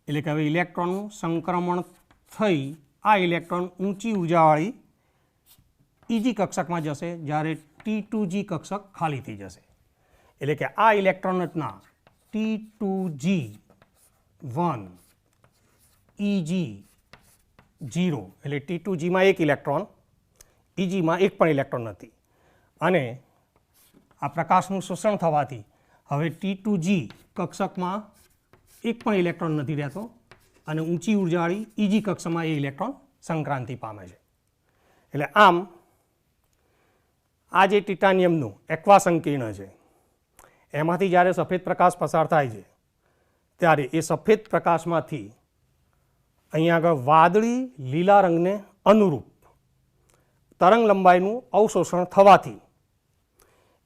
એટલે કે હવે ઇલેક્ટ્રોનનું સંક્રમણ થઈ આ ઇલેક્ટ્રોન ઊંચી ઉર્જાવાળી EG કક્ષકમાં જશે જ્યારે T2G કક્ષક ખાલી થઈ જશે. એટલે કે આ ઇલેક્ટ્રોન રચના T2G1 EG0 એટલે T2Gમાં એક ઇલેક્ટ્રોન, EGમાં એક પણ ઇલેક્ટ્રોન નથી અને આ પ્રકાશનું શોષણ થવાથી હવે T2G કક્ષકમાં એક પણ ઇલેક્ટ્રોન નથી રહેતો અને ઊંચી ઉર્જાવાળી EG કક્ષકમાં એ ઇલેક્ટ્રોન સંક્રાંતિ પામે છે. એટલે આમ આ જે ટિટાનિયમનું એક્વા સંકીર્ણ છે એમાંથી જ્યારે સફેદ પ્રકાશ પસાર થાય છે ત્યારે એ સફેદ પ્રકાશમાંથી અહીંયા આગળ વાદળી લીલા રંગને અનુરૂપ તરંગ લંબાઈનું અવશોષણ થવાથી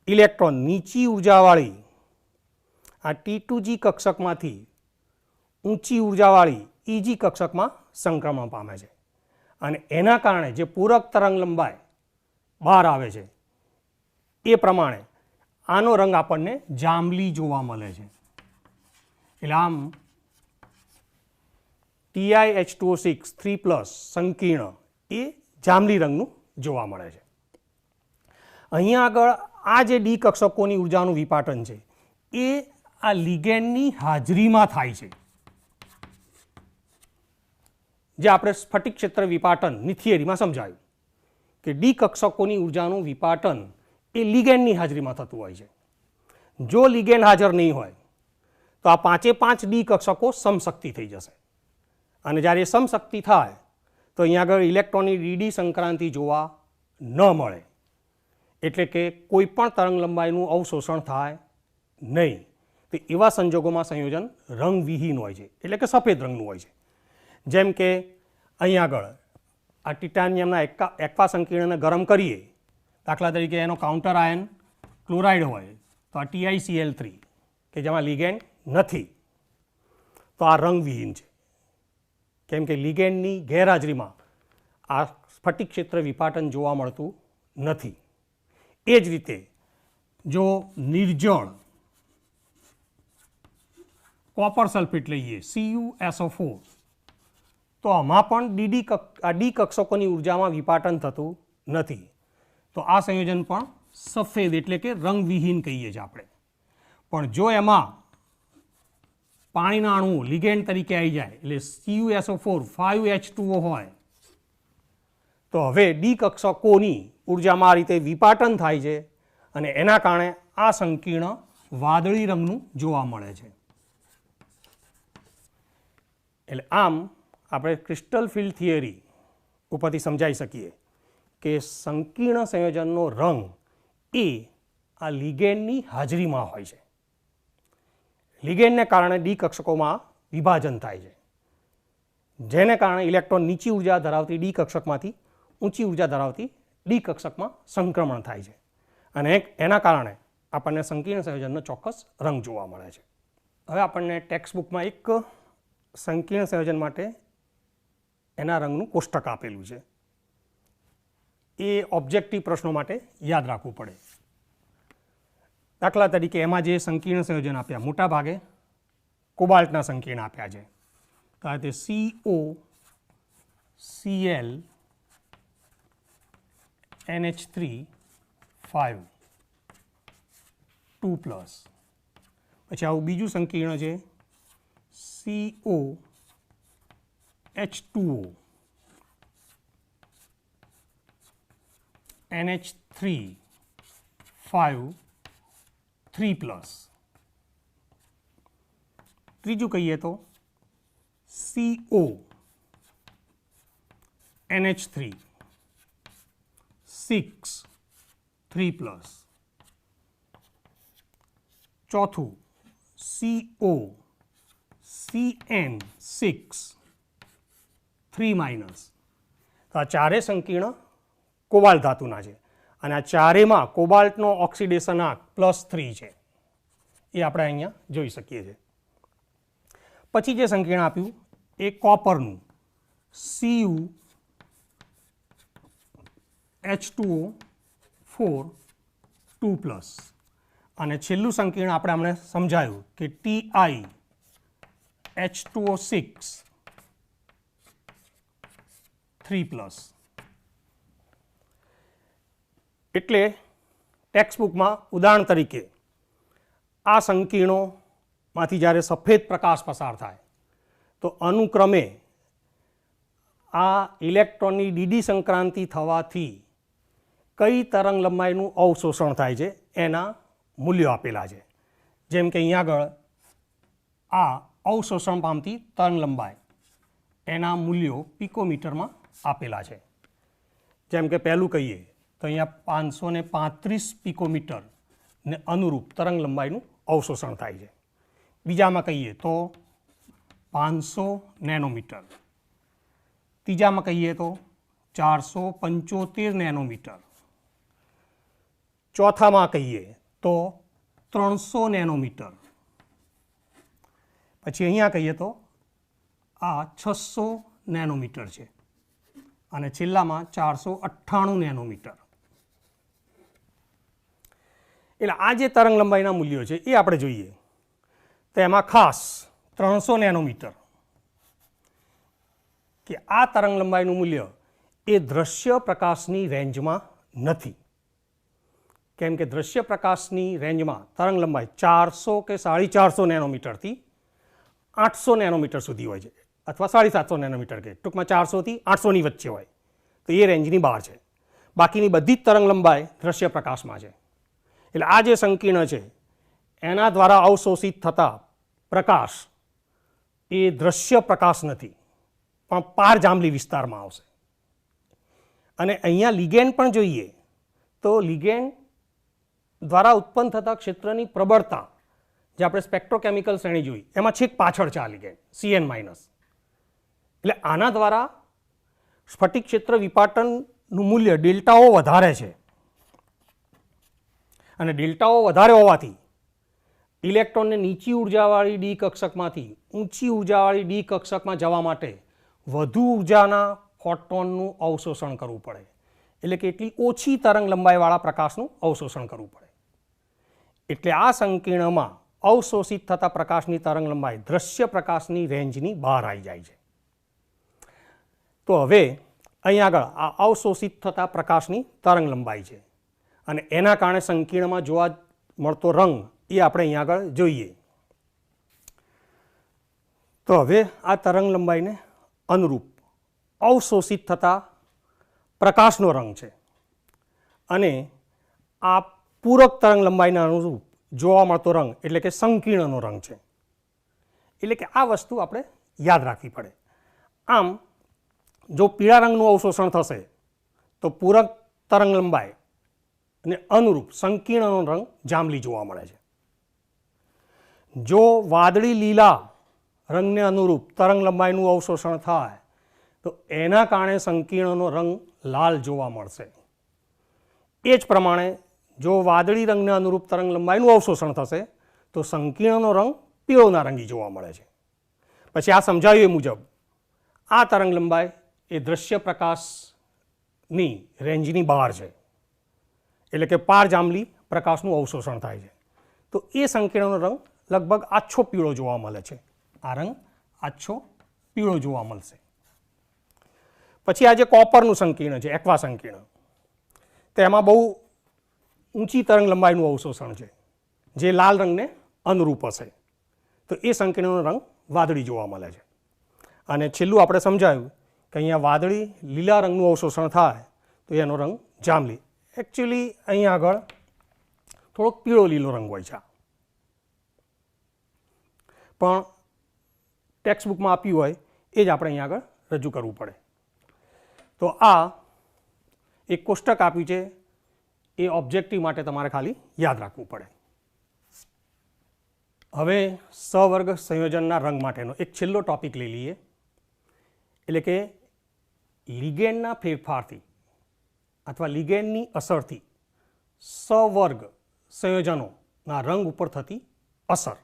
ઇલેક્ટ્રોન નીચી ઉર્જાવાળી આ T2G કક્ષકમાંથી ઊંચી ઉર્જાવાળી EG કક્ષકમાં સંક્રમણ પામે છે અને એના કારણે જે પૂરક તરંગ લંબાઈ બહાર આવે છે એ પ્રમાણે આનો રંગ આપણને જાંબલી જોવા મળે છે. એટલે આમ TiH2O6 3+ સંકીર્ણ એ જાંબલી રંગનું જોવા મળે છે. અહીંયા આગળ આ જે ડી કક્ષકોની ઉર્જાનું વિપાટન છે એ આ લિગેન્ડની હાજરીમાં થાય છે, જે આપણે સ્ફટિક ક્ષેત્ર વિપાટનની થિયરીમાં સમજાયું કે ડી કક્ષકોની ઉર્જાનું વિપાટન એ લિગેન્ડની હાજરીમાં થતું હોય છે. જો લિગેન્ડ હાજર નહીં હોય તો આ 5 ડી કક્ષકો સમશક્તિ થઈ જશે અને જ્યારે એ સમશક્તિ થાય તો અહીંયા આગળ ઇલેક્ટ્રોનની ડીડી સંક્રાંતિ જોવા ન મળે. એટલે કે કોઈ પણ તરંગ લંબાઈનું અવશોષણ થાય નહીં. તો એવા સંજોગોમાં સંયોજન રંગવિહીન હોય છે, એટલે કે સફેદ રંગનું હોય છે. જેમ કે અહીં આગળ આ ટિટાનિયમના એક્વા સંકીર્ણને ગરમ કરીએ, દાખલા તરીકે એનો કાઉન્ટર આયન ક્લોરાઇડ હોય તો આ TiCl3 કે જેમાં લિગેન્ડ નથી, તો આ રંગવિહીન છે, કેમ કે લિગેન્ડની ગેરહાજરીમાં આ સ્ફટિક ક્ષેત્ર વિપાટન જોવા મળતું નથી. એ જ રીતે જો નિર્જળ કોપર સલ્ફેટ લઈએ CuSO4, તો આમાં પણ ડી કક્ષકોની ઉર્જામાં વિપાટન થતું નથી, તો આ સંયોજન પણ સફેદ એટલે કે રંગવિહીન કહીએ છીએ આપણે. પણ જો એમાં પાણીના અણુઓ લિગેન્ડ તરીકે આવી જાય એટલે CuSO4 5H2O હોય, તો હવે ડી કક્ષકોની ઉર્જામાં આ રીતે વિપાટન થાય છે અને એના કારણે આ સંકીર્ણ વાદળી રંગનું જોવા મળે છે. એટલે આમ આપણે ક્રિસ્ટલ ફિલ્ડ થિયરી ઉપરથી સમજાવી શકીએ કે સંકીર્ણ સંયોજનનો રંગ એ આ લિગેન્ડની હાજરીમાં હોય છે. લિગેન્ડને કારણે ડી કક્ષકોમાં વિભાજન થાય છે, જેને કારણે ઇલેક્ટ્રોન નીચી ઉર્જા ધરાવતી ડી કક્ષકમાંથી ઊંચી ઉર્જા ધરાવતી ડી કક્ષકમાં સંક્રમણ થાય છે અને એના કારણે આપણને સંકીર્ણ સંયોજનનો ચોક્કસ રંગ જોવા મળે છે. હવે આપણને ટેક્સ્ટ બુકમાં એક સંકીર્ણ સંયોજન માટે એના રંગનું કોષ્ટક આપેલું છે, એ ઓબ્જેક્ટિવ પ્રશ્નો માટે યાદ રાખવું પડે. દાખલા તરીકે એમાં જે સંકીર્ણ સંયોજન આપ્યા મોટા ભાગે કોબાલ્ટના સંકીર્ણ આપ્યા છે, કારણ કે COCl NH3 5 2+. પછી આવું બીજું સંકીર્ણ છે COH2O NH3 5 3+. ત્રીજું કહીએ તો CO NH3 6 3+. ચોથું CO CN6 3-. તો આ ચારે સંકીર્ણ કોબાલ્ટ ધાતુના છે અને આ ચારેમાં કોબાલ્ટનો ઓક્સિડેશન આંક +3 છે, એ આપણે અહીંયા જોઈ શકીએ છીએ. પછી જે સંકીર્ણ આપ્યું એ કોપરનું CuH2O4 2+. અને છેલ્લું સંકીર્ણ આપણે હમણાં સમજાયું કે TiH2O6 3+. એટલે ટેક્સ્ટ બુકમાં ઉદાહરણ તરીકે આ સંકીર્ણોમાંથી જ્યારે સફેદ પ્રકાશ પસાર થાય તો અનુક્રમે આ ઇલેક્ટ્રોનની ડીડી સંક્રાંતિ થવાથી કઈ તરંગ લંબાઈનું અવશોષણ થાય છે એના મૂલ્યો આપેલા છે. જેમ કે અહીંયા આગળ આ અવશોષણ પામતી તરંગ લંબાઈ એના મૂલ્યો પિકોમીટરમાં આપેલા છે. જેમ કે પહેલું કહીએ તો અહીંયા 535 પિકોમીટર ને અનુરૂપ તરંગ લંબાઈનું અવશોષણ થાય છે. બીજામાં કહીએ તો 500 નેનોમીટર. ત્રીજામાં કહીએ તો 475 નેનોમીટર. ચોથામાં કહીએ તો 300 નેનોમીટર. પછી અહીંયા કહીએ તો આ 600 નેનોમીટર છે અને છેલ્લામાં 498 નેનોમીટર. એટલે આ જે તરંગ લંબાઈના મૂલ્યો છે એ આપણે જોઈએ તો એમાં ખાસ 300 નેનોમીટર કે આ તરંગ લંબાઈનું મૂલ્ય એ દ્રશ્ય પ્રકાશની રેન્જમાં નથી, કેમ કે દ્રશ્ય પ્રકાશની રેન્જમાં તરંગ લંબાઈ 400 કે 450 નેનોમીટરથી 800 નેનોમીટર સુધી હોય છે, અથવા 750 નેનોમીટર કે ટૂંકમાં 400થી 800ની વચ્ચે હોય, તો એ રેન્જની બહાર છે. બાકીની બધી જ તરંગ લંબાઈ દ્રશ્ય પ્રકાશમાં છે. એટલે આ જે સંકીર્ણ છે એના દ્વારા અવશોષિત થતા પ્રકાશ એ દ્રશ્ય પ્રકાશ નથી પણ પારજાંબલી વિસ્તારમાં આવશે. અને અહીંયા લિગેન્ડ પણ જોઈએ તો લિગેન્ડ દ્વારા ઉત્પન્ન થતા ક્ષેત્રની પ્રબળતા જે આપણે સ્પેક્ટ્રોકેમિકલ શ્રેણી જોઈ એમાં છેક પાછળ છે આ લિગેન્ડ CN-. એટલે આના દ્વારા સ્ફટિક ક્ષેત્ર વિપાટનનું મૂલ્ય ડેલ્ટાઓ વધારે છે અને ડેલ્ટાઓ વધારે હોવાથી ઇલેક્ટ્રોનને નીચી ઉર્જાવાળી ડી કક્ષકમાંથી ઊંચી ઉર્જાવાળી ડી કક્ષકમાં જવા માટે વધુ ઉર્જાના ફોટોનનું અવશોષણ કરવું પડે, એટલે કે એટલી ઓછી તરંગ લંબાઈવાળા પ્રકાશનું અવશોષણ કરવું પડે. એટલે આ સંકીર્ણમાં અવશોષિત થતા પ્રકાશની તરંગ લંબાઈ દ્રશ્ય પ્રકાશની રેન્જની બહાર આવી જાય છે. તો હવે અહીં આગળ આ અવશોષિત થતા પ્રકાશની તરંગ લંબાઈ છે અને એના કારણે સંકીર્ણમાં જોવા મળતો રંગ એ આપણે અહીં આગળ જોઈએ. તો હવે આ તરંગ લંબાઈને અનુરૂપ અવશોષિત થતા પ્રકાશનો રંગ છે અને આ પૂરક તરંગ લંબાઈના અનુરૂપ જોવા મળતો રંગ એટલે કે સંકીર્ણનો રંગ છે. એટલે કે આ વસ્તુ આપણે યાદ રાખવી પડે. આમ જો પીળા રંગનું અવશોષણ થશે તો પૂરક તરંગ લંબાઈ અને અનુરૂપ સંકીર્ણનો રંગ જાંબલી જોવા મળે છે. જો વાદળી લીલા રંગને અનુરૂપ તરંગ લંબાઈનું અવશોષણ થાય તો એના કારણે સંકીર્ણનો રંગ લાલ જોવા મળશે. એ જ પ્રમાણે જો વાદળી રંગને અનુરૂપ તરંગ લંબાઈનું અવશોષણ થશે તો સંકીર્ણનો રંગ પીળો નારંગી જોવા મળે છે. પછી આ સમજાવ્યું એ મુજબ આ તરંગ લંબાઈ એ દ્રશ્ય પ્રકાશની રેન્જની બહાર છે, એટલે કે પાર જાંબલી પ્રકાશનું અવશોષણ થાય છે. તો એ સંકીર્ણનો રંગ લગભગ આછો પીળો જોવા મળે છે. આ રંગ આછો પીળો જોવા મળશે. પછી આ જે કોપરનું સંકીર્ણ છે, એક્વા સંકીર્ણ, તેમાં બહુ ઊંચી તરંગ લંબાઈનું અવશોષણ છે જે લાલ રંગને અનુરૂપ હશે. તો એ સંકીર્ણનો રંગ વાદળી જોવા મળે છે. અને છેલ્લું આપણે સમજાયું કે અહીંયા વાદળી લીલા રંગનું અવશોષણ થાય તો એનો રંગ જાંબલી. એકચ્યુઅલી અહીં આગળ થોડોક પીળો લીલો રંગ હોય છે, પણ ટેક્સ્ટ બુકમાં આપ્યું હોય એ જ આપણે અહીં આગળ રજૂ કરવું પડે. તો આ એક કોષ્ટક આપ્યું છે, એ ઓબ્જેક્ટિવ માટે તમારે ખાલી યાદ રાખવું પડે. હવે સહવર્ગ સંયોજનના રંગ માટેનો એક છેલ્લો ટોપિક લઈ લઈએ, એટલે કે લિગેન્ડના ફેરફારથી અથવા લિગેન્ડની અસરથી સહવર્ગ સંયોજનોના રંગ ઉપર થતી અસર.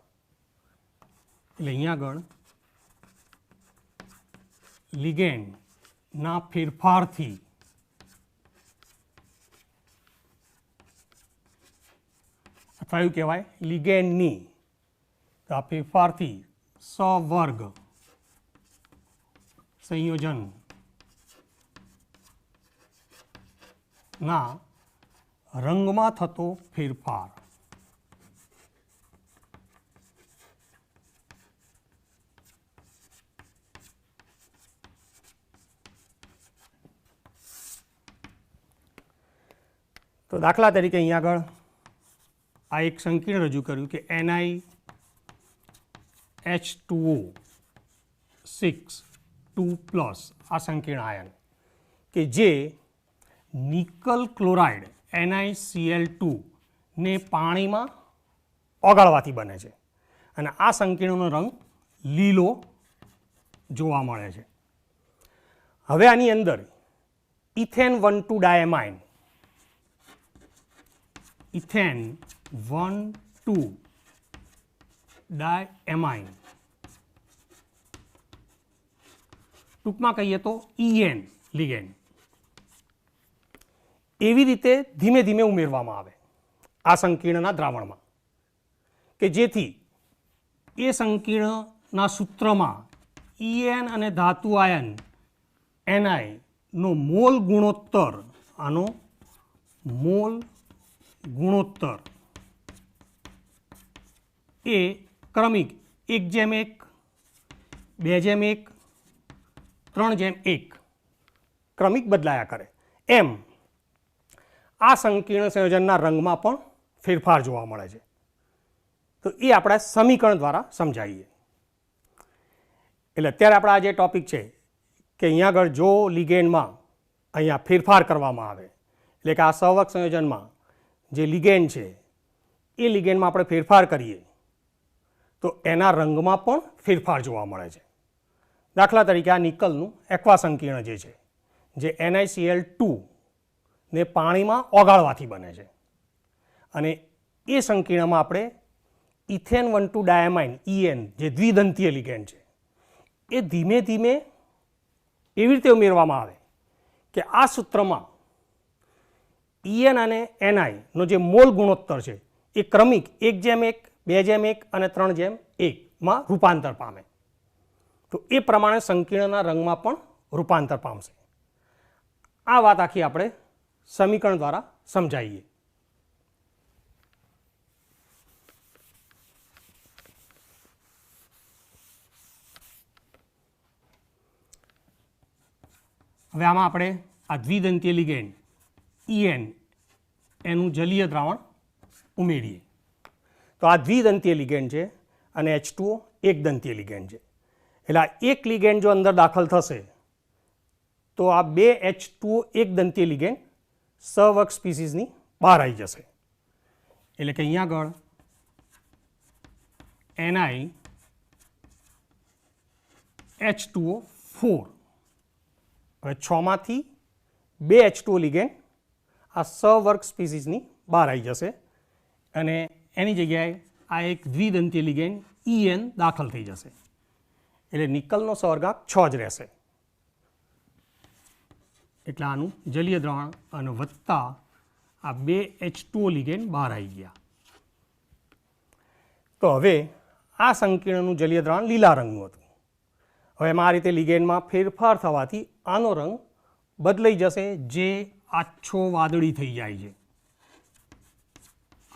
એટલે અહીંયા આગળ લિગેન્ડના ફેરફારથી અથવા એવું કહેવાય લિગેન્ડની આ ફેરફારથી સહવર્ગ સંયોજનના રંગમાં થતો ફેરફાર તો દાખલા તરીકે અહીંયા આગળ આ એક સંકીર્ણ રજૂ કર્યું કે NiH2O6 આ સંકીર્ણ આયન કે જે નિકલ ક્લોરાઇડ NiCl2 ને પાણીમાં ઓગાળવાથી બને છે અને આ સંકીર્ણનો રંગ લીલો જોવા મળે છે. હવે આની અંદર ઇથેન 1,2 ડાયમાઇન ઇથેન 1,2 ડાયએમાઇન ટૂંકમાં કહીએ તો EN લિગેન્ડ એવી રીતે ધીમે ધીમે ઉમેરવામાં આવે આ સંકીર્ણના દ્રાવણમાં કે જેથી એ સંકીર્ણના સૂત્રમાં EN અને ધાતુ આયન Ni નો મોલ ગુણોત્તર આનો મોલ ગુણોત્તર એ ક્રમિક 1:1, 2:1, 3:1 ક્રમિક બદલાયા કરે. એમ આ સંકીર્ણ સંયોજનના રંગમાં પણ ફેરફાર જોવા મળે છે. તો એ આપણે સમીકરણ દ્વારા સમજાવીએ. એટલે અત્યારે આપણા આ જે ટોપિક છે કે અહીંયા આગળ જો લિગેન્ડમાં અહીંયા ફેરફાર કરવામાં આવે, એટલે કે આ સહવર્ગ સંયોજનમાં જે લિગેન્ડ છે એ લિગેન્ડમાં આપણે ફેરફાર કરીએ તો એના રંગમાં પણ ફેરફાર જોવા મળે છે. દાખલા તરીકે આ નિકલનું એક્વા સંકીર્ણ જે છે જે NiCl2 ને પાણીમાં ઓગાળવાથી બને છે અને એ સંકીર્ણમાં આપણે ઇથેન 1,2 ડાયામાઇન EN જે દ્વિદંતીય લિગેન્ડ છે એ ધીમે ધીમે એવી રીતે ઉમેરવામાં આવે કે આ સૂત્રમાં EN અને NI નો જે મોલ ગુણોત્તર છે એ ક્રમિક 1:1, 2:1 અને 3:1 માં રૂપાંતર પામે. તો એ પ્રમાણે સંકીર્ણના રંગમાં પણ રૂપાંતર પામશે. આ વાત આખી આપણે સમીકરણ દ્વારા સમજાવીએ. હવે આમાં આપણે આ દ્વિદંતીય લિગેન્ડ EN એનું જલીય દ્રાવણ ઉમેરીએ. તો આ દ્વિદંતીય લિગેન્ડ છે અને H2O એકદંતીય લિગેન્ડ છે. એટલે આ એક લિગેન્ડ જો અંદર દાખલ થશે તો આ બે H2O એકદંતીય લિગેન્ડ સહવર્ગ સ્પીસીસની બહાર આવી જશે. એટલે કે અહીંયા આગળ NiH2O4 હવે 6 માંથી બે H2O લિગેન્ડ આ સહવર્ગ સ્પીસીસની બહાર આવી જશે અને એની જગ્યાએ આ એક દ્વિદંતીય લિગેન્ડ EN દાખલ થઈ જશે. એટલે નિકલનો સહવર્ગાંક 6 જ રહેશે. એટલે આનું જલીય દ્રાવણ અને વત્તા આ બે H2O લિગેન્ડ બહાર આવી ગયા. તો હવે આ સંકીર્ણનું જલીય દ્રાવણ લીલા રંગનું હતું. હવે એમાં આ રીતે લિગેન્ડમાં ફેરફાર થવાથી આનો રંગ બદલાઈ જશે, જે આછો વાદળી થઈ જાય છે.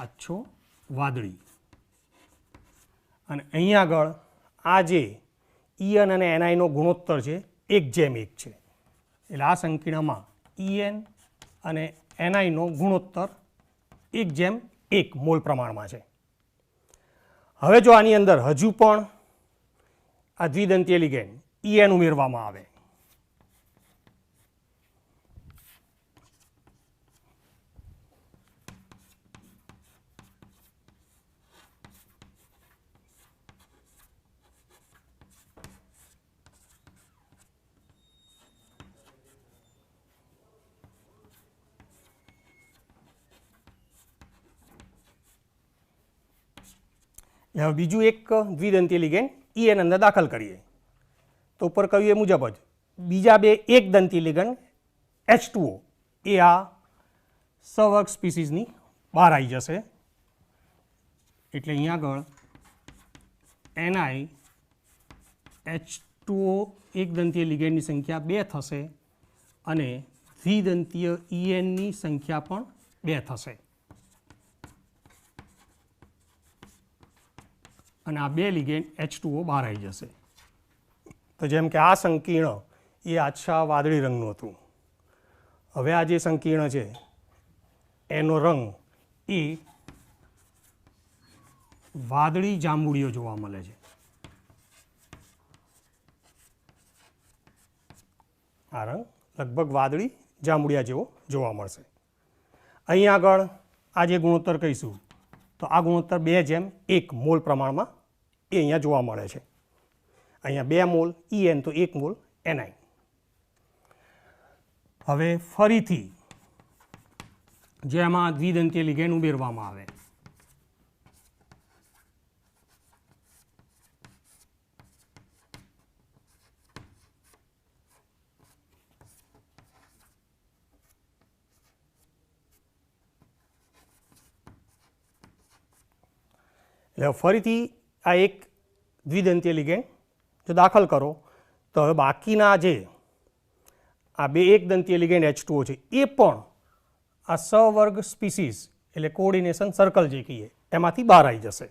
આછો વાદળી. અને અહીંયા આગળ આ જે EN અને NI નો ગુણોત્તર છે 1:1 છે. એટલે આ સંકીર્ણમાં EN અને NI નો ગુણોત્તર 1:1 મોલ પ્રમાણમાં છે. હવે જો આની અંદર હજુ પણ આ દ્વિદંતીય લિગેન્ડ EN ઉમેરવામાં આવે હવે બીજું એક દ્વિદંતીય લિગેન્ડ EN અંદર દાખલ કરીએ તો ઉપર કહ્યું એ મુજબ જ બીજા બે એકદંતીય લિગેન્ડ H2O એ આ સહવર્ગ સ્પીસીસની બહાર આવી જશે. એટલે અહીંયા આગળ NiH2O એકદંતીય લિગેન્ડની સંખ્યા 2 થશે અને દ્વિદંતીય EN ની સંખ્યા પણ 2 થશે. અને આ બે લિગેન્ડ H2O બહાર આવી જશે. તો જેમ કે આ સંકીર્ણ એ આછા વાદળી રંગનું હતું. હવે આ જે સંકીર્ણ છે એનો રંગ એ વાદળી જાંબુડિયો જોવા મળે છે. આ રંગ લગભગ વાદળી જાંબુડિયા જેવો જોવા મળશે. અહીં આગળ આ જે ગુણોત્તર કહીશું તો આ ગુણોત્તર 2:1 મોલ પ્રમાણમાં એ અહીંયા જોવા મળે છે. અહીંયા 2 મોલ EN તો 1 મોલ NI. હવે ફરીથી જેમાં દ્વિદંતીય લિગેન્ડ ઉમેરવામાં આવે એટલે ફરીથી આ એક દ્વિદંતીય લિગેન્ડ જો દાખલ કરો તો હવે બાકીના જે આ બે એકદંતીય લિગેન્ડ H2O છે એ પણ આ સહવર્ગ સ્પીસીસ એટલે કોઓર્ડિનેશન સર્કલ જે કહીએ એમાંથી બહાર આવી જશે.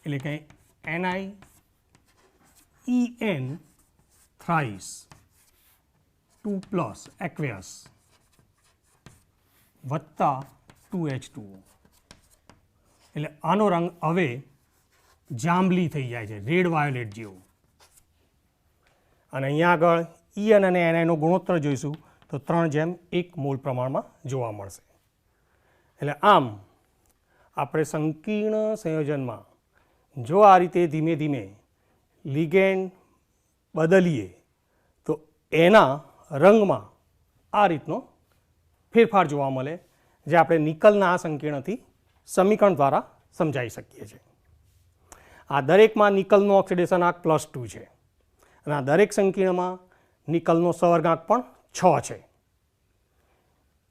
એટલે કે NiEN થ્રાઇસ 2+ એક્વેસ વત્તા 2H2O. એટલે આનો રંગ હવે જાંબલી થઈ જાય છે, રેડ વાયોલેટ જેવો. અને અહીંયા આગળ EN અને NI નો ગુણોત્તર જોઈશું તો 3:1 મોલ પ્રમાણમાં જોવા મળશે. એટલે આમ આપણે સંકીર્ણ સંયોજનમાં જો આ રીતે ધીમે ધીમે લિગેન્ડ બદલીએ તો એના રંગમાં આ રીતનો ફેરફાર જોવા મળે, જે આપણે નિકલના આ સંકીર્ણથી સમીકરણ દ્વારા સમજાવી શકીએ છીએ. આ દરેકમાં નિકલનો ઓક્સિડેશન આંક +2 છે અને આ દરેક સંકીર્ણમાં નિકલનો સહવર્ગાંક પણ 6 છે.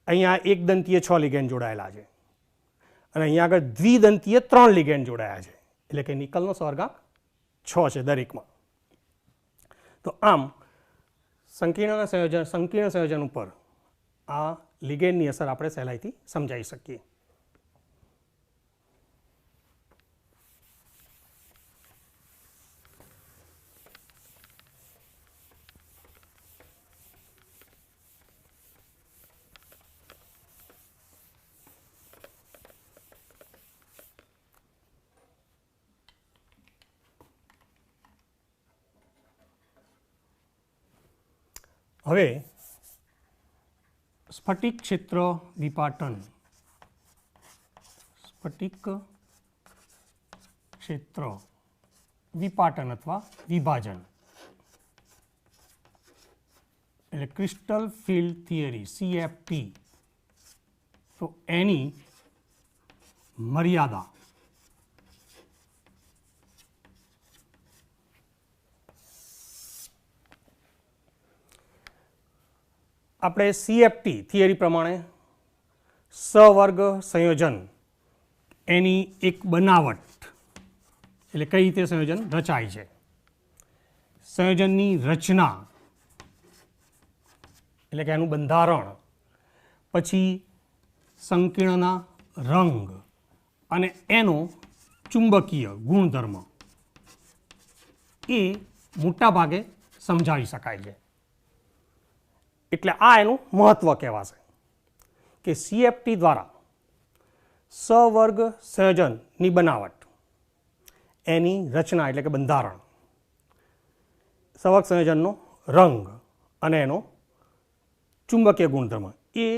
અહીંયા એક દંતીય 6 લિગેન્ડ જોડાયેલા છે અને અહીંયા આગળ દ્વિદંતીય 3 લિગેન્ડ જોડાયા છે, એટલે કે નિકલનો સહવર્ગાંક 6 છે દરેકમાં. તો આમ સંકીર્ણ સંયોજન ઉપર આ લિગેન્ડની અસર આપણે સહેલાઈથી સમજાવી શકીએ. હવે સ્ફટિક ક્ષેત્ર વિપાટન, સ્ફટિક ક્ષેત્ર વિપાટન અથવા વિભાજન એટલે ક્રિસ્ટલ ફિલ્ડ થિયરી CFT, તો એની મર્યાદા આપણે CFT થિયરી પ્રમાણે સહવર્ગ સંયોજન એની એક બનાવટ એટલે કઈ રીતે સંયોજન રચાય છે, સંયોજનની રચના એટલે કે એનું બંધારણ, પછી સંકીર્ણના રંગ અને એનો ચુંબકીય ગુણધર્મ એ મોટા ભાગે સમજાવી શકાય છે. એટલે આ એનું મહત્વ કહેવાશે કે CFT દ્વારા સહવર્ગ સંયોજનની બનાવટ, એની રચના એટલે કે બંધારણ, સહવર્ગ સંયોજનનો રંગ અને એનો ચુંબકીય ગુણધર્મ એ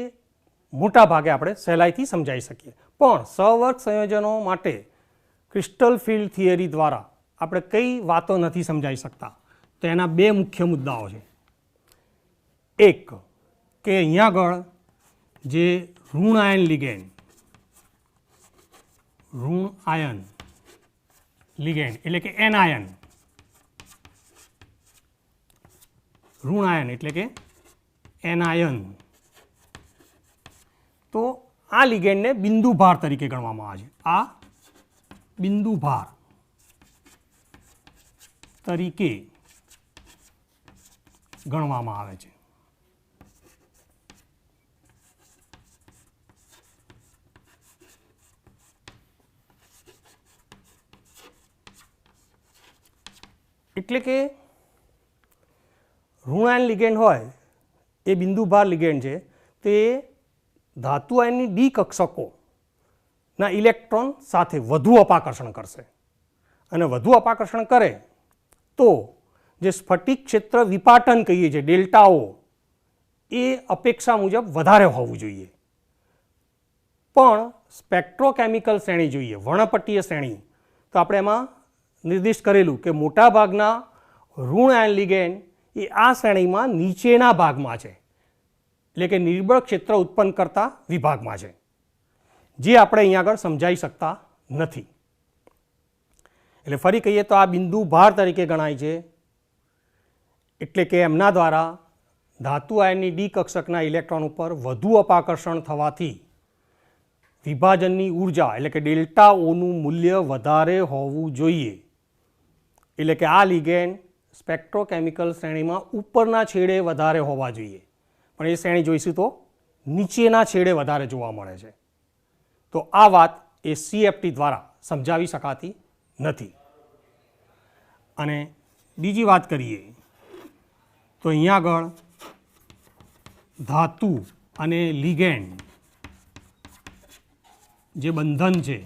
મોટા ભાગે આપણે સહેલાઈથી સમજાવી શકીએ. પણ સહવર્ગ સંયોજનો માટે ક્રિસ્ટલ ફિલ્ડ થિયરી દ્વારા આપણે કઈ વાતો નથી સમજાવી શકતા, તો એના બે મુખ્ય મુદ્દાઓ છે. એક કે અહીંયા આગળ જે ઋણ આયન લિગેન્ડ એટલે કે એનાયન, ઋણ આયન એટલે કે એનાયન, તો આ લિગેન્ડને બિંદુ ભાર તરીકે ગણવામાં આવે છે. આ બિંદુ ભાર તરીકે ગણવામાં આવે છે. એટલે કે ઋણ આયન લિગેન્ડ હોય એ બિંદુભાર લિગેન્ડ છે, તે ધાતુ આયનની ડી કક્ષકોના ઇલેક્ટ્રોન સાથે વધુ અપાકર્ષણ કરશે અને વધુ અપાકર્ષણ કરે તો જે સ્ફટિક ક્ષેત્ર વિપાટન કહીએ છીએ ડેલ્ટાઓ, એ અપેક્ષા મુજબ વધારે હોવું જોઈએ. પણ સ્પેક્ટ્રોકેમિકલ શ્રેણી જોઈએ, વર્ણપટ્ટીય શ્રેણી, તો આપણે એમાં નિર્દિષ્ટ કરેલું કે મોટાભાગના ઋણ આયન લિગેન્ડ એ આ શ્રેણીમાં નીચેના ભાગમાં છે, એટલે કે નિર્બળ ક્ષેત્ર ઉત્પન્ન કરતા વિભાગમાં છે, જે આપણે અહીંયા આગળ સમજાવી શકતા નથી. એટલે ફરી કહીએ તો આ બિંદુ ભાર તરીકે ગણાય છે, એટલે કે એમના દ્વારા ધાતુ આયનની ડી કક્ષકના ઇલેક્ટ્રોન ઉપર વધુ અપાકર્ષણ થવાથી વિભાજનની ઉર્જા એટલે કે ડેલ્ટા ઓનું મૂલ્ય વધારે હોવું જોઈએ. એટલે કે આ લિગેન્ડ સ્પેક્ટ્રોકેમિકલ શ્રેણીમાં ઉપરના છેડે વધારે હોવા જોઈએ, પણ એ શ્રેણી જોઈશું તો નીચેના છેડે વધારે જોવા મળે છે. તો આ વાત એ CFT દ્વારા સમજાવી શકાતી નથી. અને બીજી વાત કરીએ તો અહીંયા આગળ ધાતુ અને લિગેન્ડ જે બંધન છે,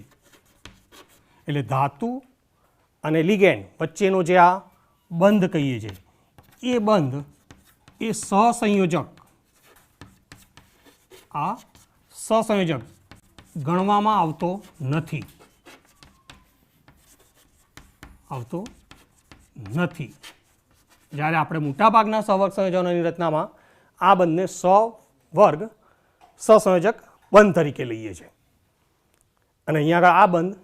એટલે ધાતુ અને લિગેન્ડ વચ્ચેનો જે આ બંધ કહીએ છીએ, એ બંધ એ સહસંયોજક ગણવામાં આવતો નથી. જ્યારે આપણે મોટાભાગના સહવર્ગ સંયોજનોની રચનામાં આ બંધને સહવર્ગ સહસંયોજક બંધ તરીકે લઈએ છીએ અને અહીંયા આગળ આ બંધ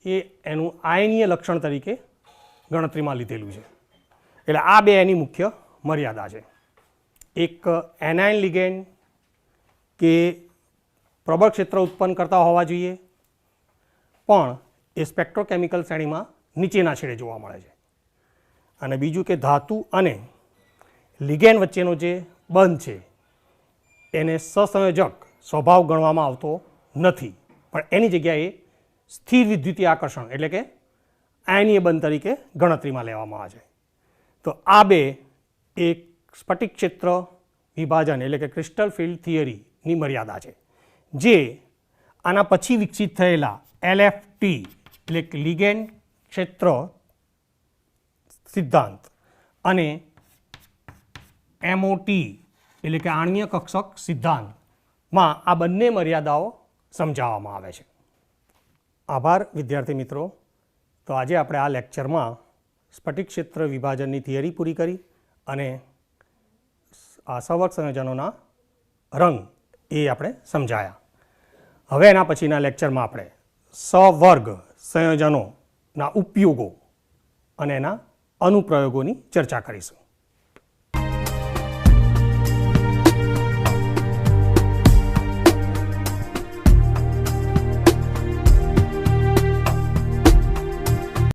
એ એનું આયનીય લક્ષણ તરીકે ગણતરીમાં લીધેલું છે. એટલે આ બે એની મુખ્ય મર્યાદા છે. એક એનાયન લિગેન્ડ કે પ્રબળ ક્ષેત્ર ઉત્પન્ન કરતા હોવા જોઈએ, પણ એ સ્પેક્ટ્રોકેમિકલ શ્રેણીમાં નીચેના છેડે જોવા મળે છે. અને બીજું કે ધાતુ અને લિગેન્ડ વચ્ચેનો જે બંધ છે એને સહસંયોજક સ્વભાવ ગણવામાં આવતો નથી, પણ એની જગ્યાએ સ્થિર વિદ્યુતીય આકર્ષણ એટલે કે આયનીય બંધ તરીકે ગણતરીમાં લેવામાં આવે છે. તો આ બે એક સ્ફટિક ક્ષેત્ર વિભાજન એટલે કે ક્રિસ્ટલ ફિલ્ડ થિયરીની મર્યાદા છે, જે આના પછી વિકસિત થયેલા LFT એટલે કે લિગેન્ડ ક્ષેત્ર સિદ્ધાંત અને MOT એટલે કે આણ્વીય કક્ષક સિદ્ધાંતમાં આ બંને મર્યાદાઓ સમજાવવામાં આવે છે. આભાર વિદ્યાર્થી મિત્રો. તો આજે આપણે આ લેક્ચરમાં સ્ફટિક ક્ષેત્ર વિભાજનની થિયરી પૂરી કરી અને આ સહવર્ગ સંયોજનોના રંગ એ આપણે સમજાયા. હવે એના પછીના લેક્ચરમાં આપણે સહવર્ગ સંયોજનોના ઉપયોગો અને એના અનુપ્રયોગોની ચર્ચા કરીશું.